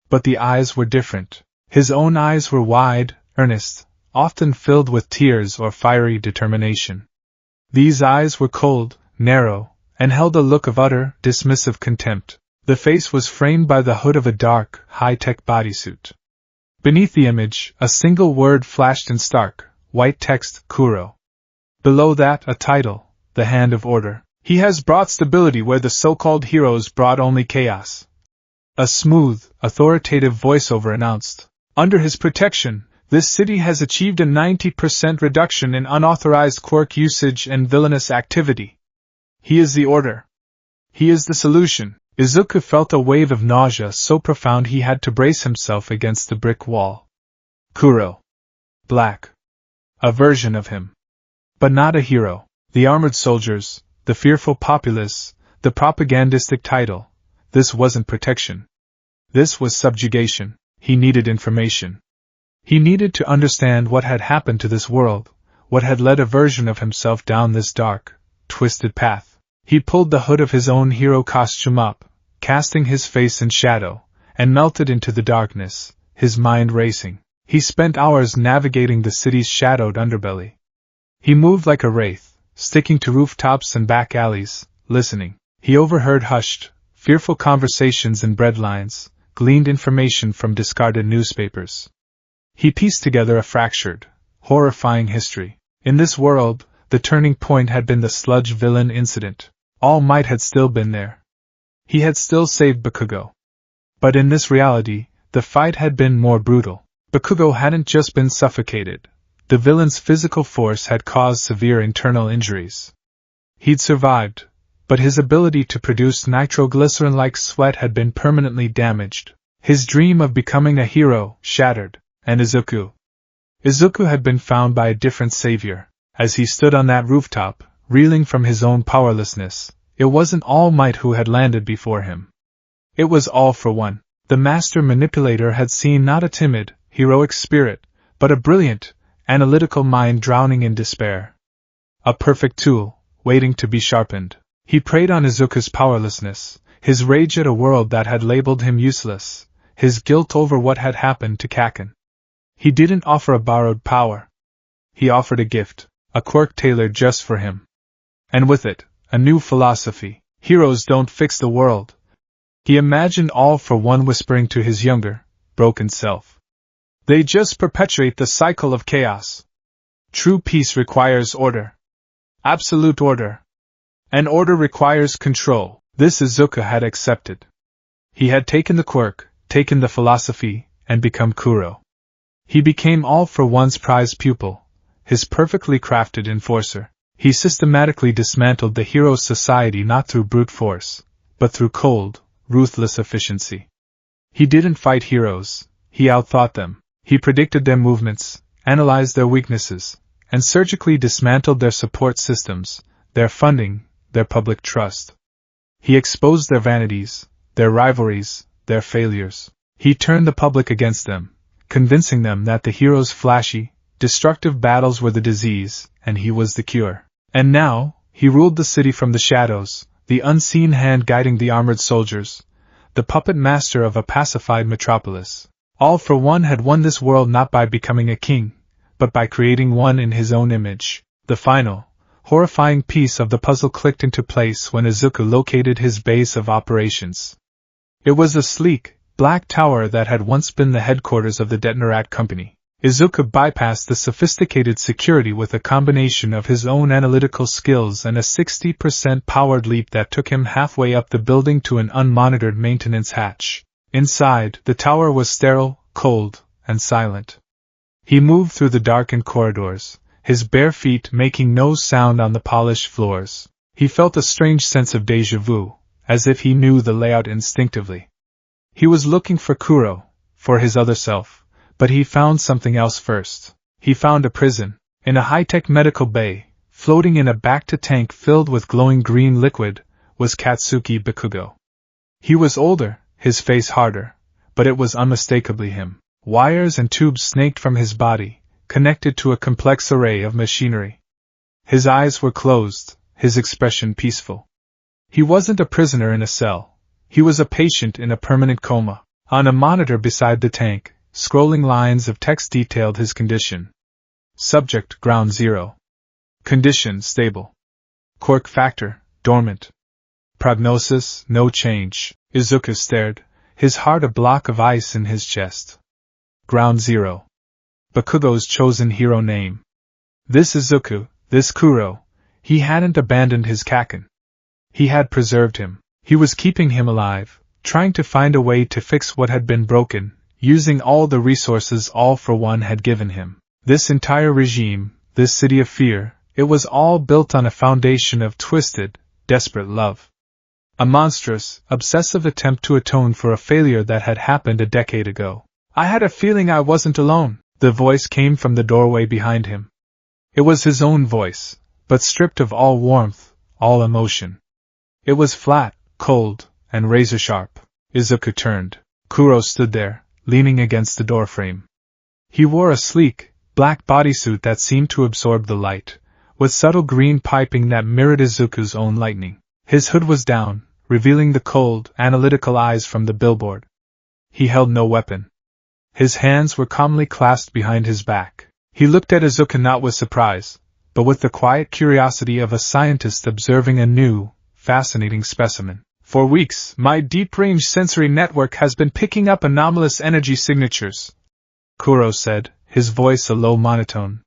But the eyes were different. His own eyes were wide, earnest, often filled with tears or fiery determination. These eyes were cold, narrow, and held a look of utter, dismissive contempt. The face was framed by the hood of a dark, high-tech bodysuit. Beneath the image, a single word flashed in stark, white text, Kuro. Below that, a title, The Hand of Order. He has brought stability where the so-called heroes brought only chaos. A smooth, authoritative voiceover announced. Under his protection, this city has achieved a 90% reduction in unauthorized quirk usage and villainous activity. He is the order. He is the solution. Izuku felt a wave of nausea so profound he had to brace himself against the brick wall. Kuro. Black. A version of him. But not a hero. The armored soldiers, the fearful populace, the propagandistic title. This wasn't protection. This was subjugation. He needed information. He needed to understand what had happened to this world, what had led a version of himself down this dark, twisted path. He pulled the hood of his own hero costume up, casting his face in shadow, and melted into the darkness, his mind racing. He spent hours navigating the city's shadowed underbelly. He moved like a wraith, sticking to rooftops and back alleys, listening. He overheard hushed, fearful conversations in breadlines, gleaned information from discarded newspapers. He pieced together a fractured, horrifying history. In this world, the turning point had been the sludge villain incident. All Might had still been there. He had still saved Bakugo. But in this reality, the fight had been more brutal. Bakugo hadn't just been suffocated. The villain's physical force had caused severe internal injuries. He'd survived, but his ability to produce nitroglycerin-like sweat had been permanently damaged. His dream of becoming a hero shattered, and Izuku had been found by a different savior. As he stood on that rooftop, reeling from his own powerlessness, it wasn't All Might who had landed before him. It was All for One. The master manipulator had seen not a timid, heroic spirit, but a brilliant, analytical mind drowning in despair. A perfect tool, waiting to be sharpened. He preyed on Izuku's powerlessness, his rage at a world that had labeled him useless, his guilt over what had happened to Kaken. He didn't offer a borrowed power. He offered a gift, a quirk tailored just for him. And with it, a new philosophy. Heroes don't fix the world. He imagined All for One whispering to his younger, broken self. They just perpetuate the cycle of chaos. True peace requires order. Absolute order. And order requires control. This Izuku had accepted. He had taken the quirk, taken the philosophy, and become Kuro. He became All for One's prized pupil, his perfectly crafted enforcer. He systematically dismantled the hero's society not through brute force, but through cold, ruthless efficiency. He didn't fight heroes, he outthought them. He predicted their movements, analyzed their weaknesses, and surgically dismantled their support systems, their funding, their public trust. He exposed their vanities, their rivalries, their failures. He turned the public against them, convincing them that the hero's flashy, destructive battles were the disease, and he was the cure. And now, he ruled the city from the shadows, the unseen hand guiding the armored soldiers, the puppet master of a pacified metropolis. All for One had won this world not by becoming a king, but by creating one in his own image. The final, horrifying piece of the puzzle clicked into place when Izuku located his base of operations. It was a sleek, black tower that had once been the headquarters of the Detonarat Company. Izuku bypassed the sophisticated security with a combination of his own analytical skills and a 60% powered leap that took him halfway up the building to an unmonitored maintenance hatch. Inside, the tower was sterile, cold, and silent. He moved through the darkened corridors, his bare feet making no sound on the polished floors. He felt a strange sense of déjà vu, as if he knew the layout instinctively. He was looking for Kuro, for his other self. But he found something else first. He found a prison. In a high-tech medical bay, floating in a back-to-tank filled with glowing green liquid, was Katsuki Bakugo. He was older, his face harder, but it was unmistakably him. Wires and tubes snaked from his body, connected to a complex array of machinery. His eyes were closed, his expression peaceful. He wasn't a prisoner in a cell. He was a patient in a permanent coma. On a monitor beside the tank, scrolling lines of text detailed his condition. Subject, ground zero. Condition, stable. Quirk factor, dormant. Prognosis, no change. Izuku stared, his heart a block of ice in his chest. Ground zero. Bakugo's chosen hero name. This Izuku, this Kuro, he hadn't abandoned his Kaken. He had preserved him. He was keeping him alive, trying to find a way to fix what had been broken, using all the resources All for One had given him. This entire regime, this city of fear, it was all built on a foundation of twisted, desperate love. A monstrous, obsessive attempt to atone for a failure that had happened a decade ago. I had a feeling I wasn't alone. The voice came from the doorway behind him. It was his own voice, but stripped of all warmth, all emotion. It was flat, cold, and razor-sharp. Izuku turned. Kuro stood there, leaning against the doorframe. He wore a sleek, black bodysuit that seemed to absorb the light, with subtle green piping that mirrored Izuku's own lightning. His hood was down, revealing the cold, analytical eyes from the billboard. He held no weapon. His hands were calmly clasped behind his back. He looked at Izuku not with surprise, but with the quiet curiosity of a scientist observing a new, fascinating specimen. For weeks, my deep-range sensory network has been picking up anomalous energy signatures, Kuro said, his voice a low monotone.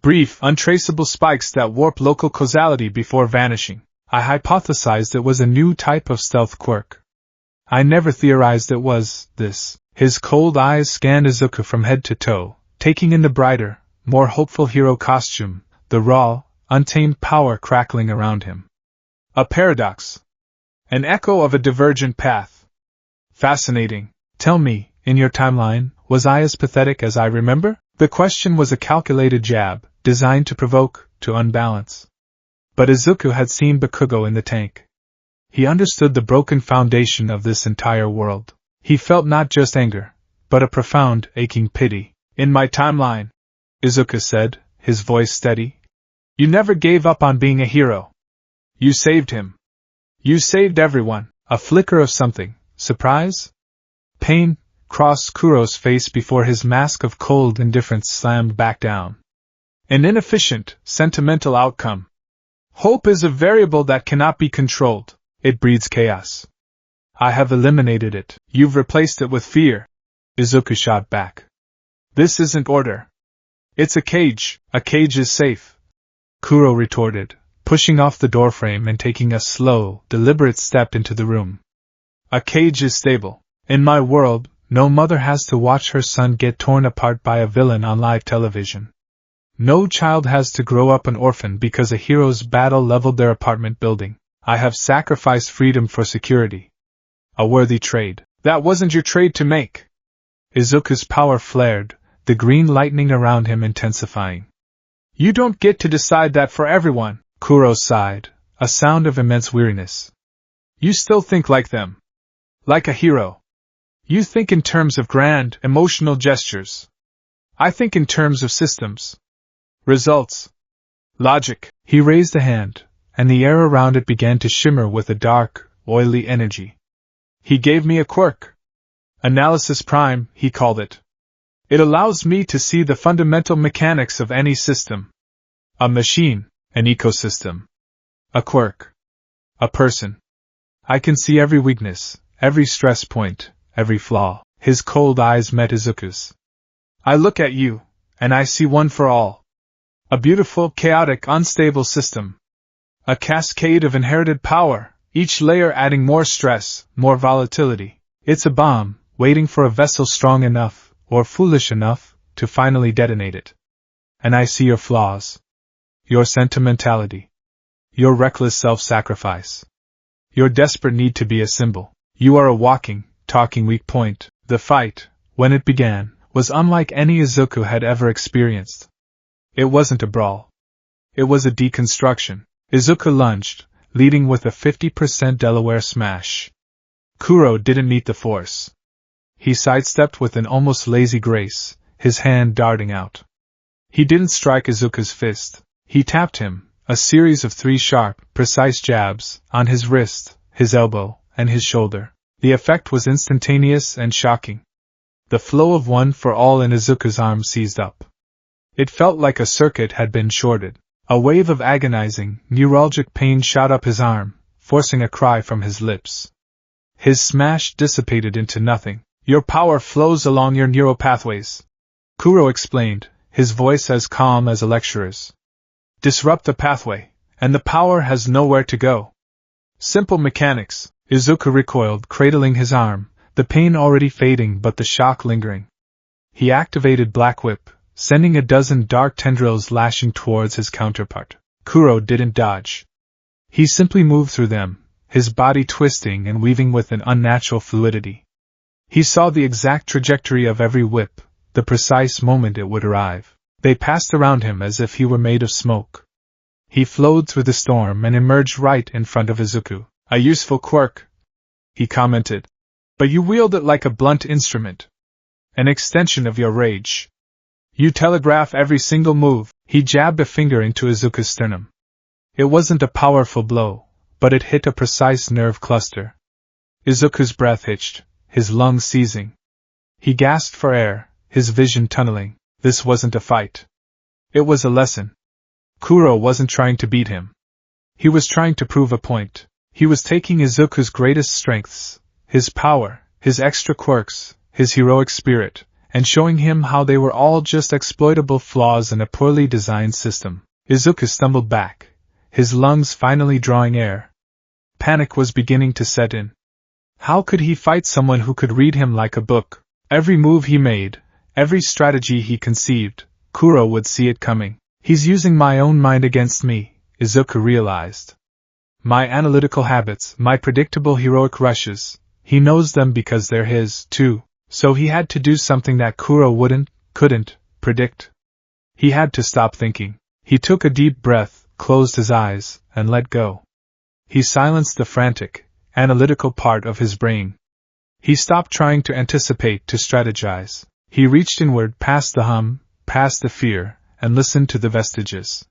Brief, untraceable spikes that warp local causality before vanishing. I hypothesized it was a new type of stealth quirk. I never theorized it was this. His cold eyes scanned Izuku from head to toe, taking in the brighter, more hopeful hero costume, the raw, untamed power crackling around him. A paradox. An echo of a divergent path. Fascinating. Tell me, in your timeline, was I as pathetic as I remember? The question was a calculated jab, designed to provoke, to unbalance. But Izuku had seen Bakugo in the tank. He understood the broken foundation of this entire world. He felt not just anger, but a profound, aching pity. In my timeline, Izuku said, his voice steady, you never gave up on being a hero. You saved him. You saved everyone. A flicker of something, surprise? Pain, crossed Kuro's face before his mask of cold indifference slammed back down. An inefficient, sentimental outcome. Hope is a variable that cannot be controlled. It breeds chaos. I have eliminated it. You've replaced it with fear. Izuku shot back. This isn't order. It's a cage. A cage is safe. Kuro retorted, pushing off the doorframe and taking a slow, deliberate step into the room. A cage is stable. In my world, no mother has to watch her son get torn apart by a villain on live television. No child has to grow up an orphan because a hero's battle leveled their apartment building. I have sacrificed freedom for security. A worthy trade. That wasn't your trade to make. Izuku's power flared, the green lightning around him intensifying. You don't get to decide that for everyone, Kuro sighed, a sound of immense weariness. You still think like them. Like a hero. You think in terms of grand, emotional gestures. I think in terms of systems. Results. Logic. He raised a hand, and the air around it began to shimmer with a dark, oily energy. He gave me a quirk. Analysis Prime, he called it. It allows me to see the fundamental mechanics of any system. A machine, an ecosystem. A quirk. A person. I can see every weakness, every stress point, every flaw. His cold eyes met Izuku's. I look at you, and I see one for all. A beautiful, chaotic, unstable system. A cascade of inherited power, each layer adding more stress, more volatility. It's a bomb, waiting for a vessel strong enough, or foolish enough, to finally detonate it. And I see your flaws. Your sentimentality. Your reckless self-sacrifice. Your desperate need to be a symbol. You are a walking, talking weak point. The fight, when it began, was unlike any Izuku had ever experienced. It wasn't a brawl. It was a deconstruction. Izuku lunged, leading with a 50% Delaware smash. Kuro didn't meet the force. He sidestepped with an almost lazy grace, his hand darting out. He didn't strike Izuku's fist. He tapped him, a series of 3 sharp, precise jabs, on his wrist, his elbow, and his shoulder. The effect was instantaneous and shocking. The flow of one for all in Izuku's arm seized up. It felt like a circuit had been shorted. A wave of agonizing, neuralgic pain shot up his arm, forcing a cry from his lips. His smash dissipated into nothing. Your power flows along your neural pathways, Kuro explained, his voice as calm as a lecturer's. Disrupt the pathway, and the power has nowhere to go. Simple mechanics. Izuku recoiled, cradling his arm, the pain already fading but the shock lingering. He activated Black Whip, sending a dozen dark tendrils lashing towards his counterpart. Kuro didn't dodge. He simply moved through them, his body twisting and weaving with an unnatural fluidity. He saw the exact trajectory of every whip, the precise moment it would arrive. They passed around him as if he were made of smoke. He flowed through the storm and emerged right in front of Izuku. A useful quirk, he commented. But you wield it like a blunt instrument. An extension of your rage. You telegraph every single move. He jabbed a finger into Izuku's sternum. It wasn't a powerful blow, but it hit a precise nerve cluster. Izuku's breath hitched, his lungs seizing. He gasped for air, his vision tunneling. This wasn't a fight. It was a lesson. Kuro wasn't trying to beat him. He was trying to prove a point. He was taking Izuku's greatest strengths, his power, his extra quirks, his heroic spirit, and showing him how they were all just exploitable flaws in a poorly designed system. Izuku stumbled back, his lungs finally drawing air. Panic was beginning to set in. How could he fight someone who could read him like a book? Every move he made, every strategy he conceived, Kuro would see it coming. He's using my own mind against me, Izuku realized. My analytical habits, my predictable heroic rushes, he knows them because they're his, too, so he had to do something that Kuro couldn't, predict. He had to stop thinking. He took a deep breath, closed his eyes, and let go. He silenced the frantic, analytical part of his brain. He stopped trying to anticipate, to strategize. He reached inward past the hum, past the fear, and listened to the vestiges.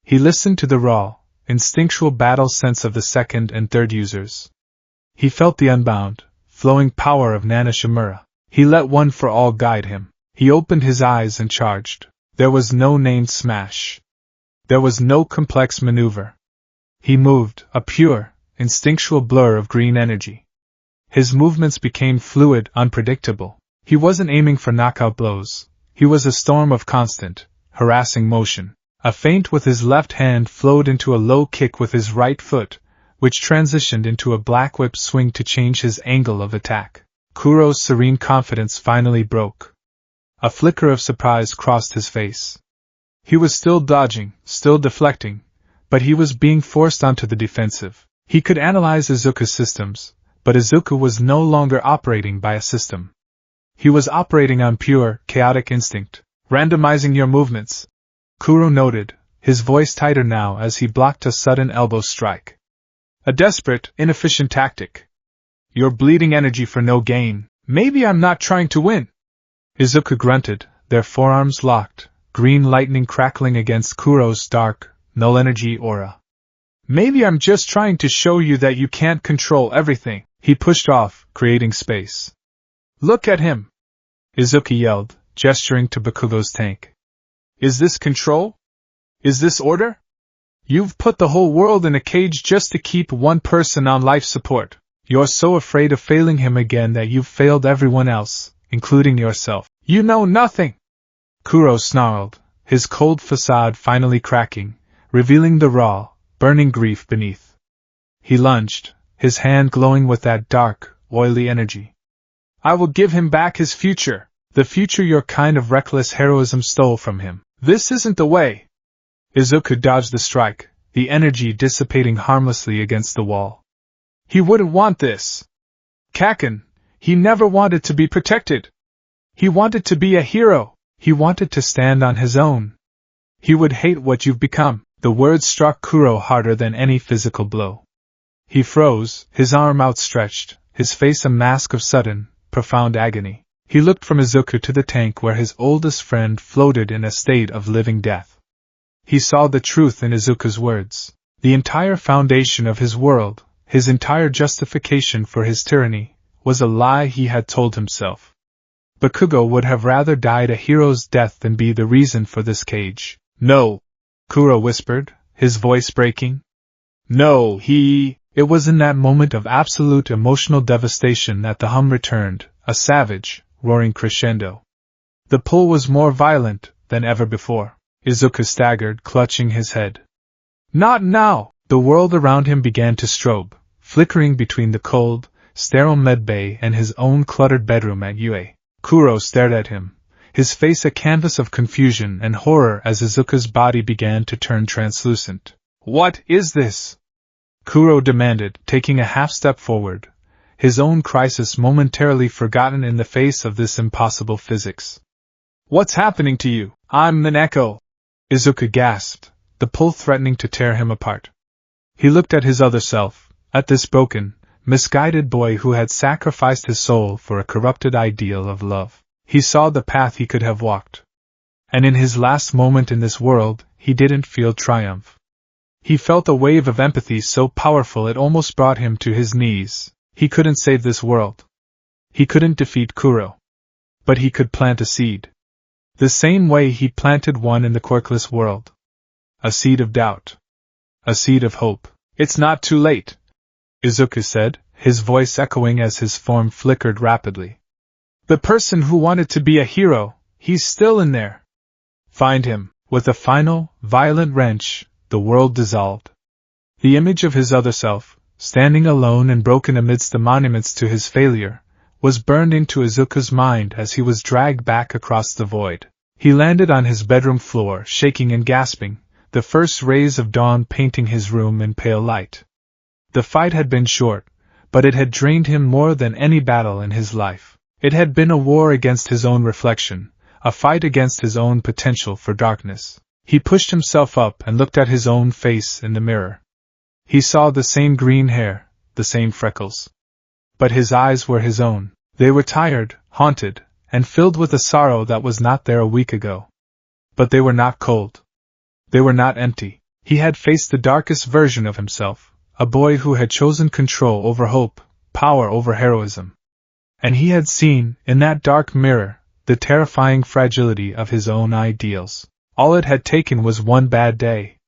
He listened to the raw, instinctual battle sense of the second and third users. He felt the unbound, flowing power of Nana Shimura. He let One for All guide him. He opened his eyes and charged. There was no named smash. There was no complex maneuver. He moved, a pure, instinctual blur of green energy. His movements became fluid, unpredictable. He wasn't aiming for knockout blows. He was a storm of constant, harassing motion. A feint with his left hand flowed into a low kick with his right foot, which transitioned into a black whip swing to change his angle of attack. Kuro's serene confidence finally broke. A flicker of surprise crossed his face. He was still dodging, still deflecting, but he was being forced onto the defensive. He could analyze Izuku's systems, but Izuku was no longer operating by a system. He was operating on pure, chaotic instinct, randomizing your movements. Kuro noted, his voice tighter now as he blocked a sudden elbow strike. A desperate, inefficient tactic. You're bleeding energy for no gain. Maybe I'm not trying to win. Izuku grunted, their forearms locked, green lightning crackling against Kuro's dark, null-energy aura. Maybe I'm just trying to show you that you can't control everything. He pushed off, creating space. Look at him! Izuku yelled, gesturing to Bakugo's tank. Is this control? Is this order? You've put the whole world in a cage just to keep one person on life support. You're so afraid of failing him again that you've failed everyone else, including yourself. You know nothing! Kuro snarled, his cold facade finally cracking, revealing the raw, burning grief beneath. He lunged, his hand glowing with that dark, oily energy. I will give him back his future, the future your kind of reckless heroism stole from him. This isn't the way. Izuku dodged the strike, the energy dissipating harmlessly against the wall. He wouldn't want this. Kaken, he never wanted to be protected. He wanted to be a hero. He wanted to stand on his own. He would hate what you've become. The words struck Kuro harder than any physical blow. He froze, his arm outstretched, his face a mask of sudden, profound agony. He looked from Izuku to the tank where his oldest friend floated in a state of living death. He saw the truth in Izuku's words. The entire foundation of his world, his entire justification for his tyranny, was a lie he had told himself. Bakugo would have rather died a hero's death than be the reason for this cage. No! Kuro whispered, his voice breaking. No, It was in that moment of absolute emotional devastation that the hum returned, a savage, roaring crescendo. The pull was more violent than ever before. Izuku staggered, clutching his head. Not now! The world around him began to strobe, flickering between the cold, sterile medbay and his own cluttered bedroom at UA. Kuro stared at him, his face a canvas of confusion and horror as Izuku's body began to turn translucent. What is this? Kuro demanded, taking a half-step forward, his own crisis momentarily forgotten in the face of this impossible physics. What's happening to you? I'm an echo! Izuku gasped, the pull threatening to tear him apart. He looked at his other self, at this broken, misguided boy who had sacrificed his soul for a corrupted ideal of love. He saw the path he could have walked. And in his last moment in this world, he didn't feel triumph. He felt a wave of empathy so powerful it almost brought him to his knees. He couldn't save this world. He couldn't defeat Kuro. But he could plant a seed. The same way he planted one in the quirkless world. A seed of doubt. A seed of hope. It's not too late, Izuku said, his voice echoing as his form flickered rapidly. The person who wanted to be a hero, he's still in there. Find him. With a final, violent wrench, the world dissolved. The image of his other self, standing alone and broken amidst the monuments to his failure, was burned into Izuku's mind as he was dragged back across the void. He landed on his bedroom floor, shaking and gasping, the first rays of dawn painting his room in pale light. The fight had been short, but it had drained him more than any battle in his life. It had been a war against his own reflection, a fight against his own potential for darkness. He pushed himself up and looked at his own face in the mirror. He saw the same green hair, the same freckles. But his eyes were his own. They were tired, haunted, and filled with a sorrow that was not there a week ago. But they were not cold. They were not empty. He had faced the darkest version of himself, a boy who had chosen control over hope, power over heroism. And he had seen, in that dark mirror, the terrifying fragility of his own ideals. All it had taken was one bad day.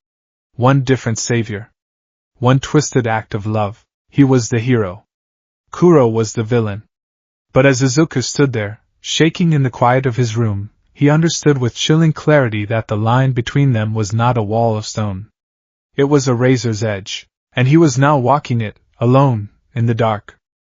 One different savior. One twisted act of love. He was the hero. Kuro was the villain. But as Izuku stood there, shaking in the quiet of his room, he understood with chilling clarity that the line between them was not a wall of stone. It was a razor's edge, and he was now walking it, alone, in the dark.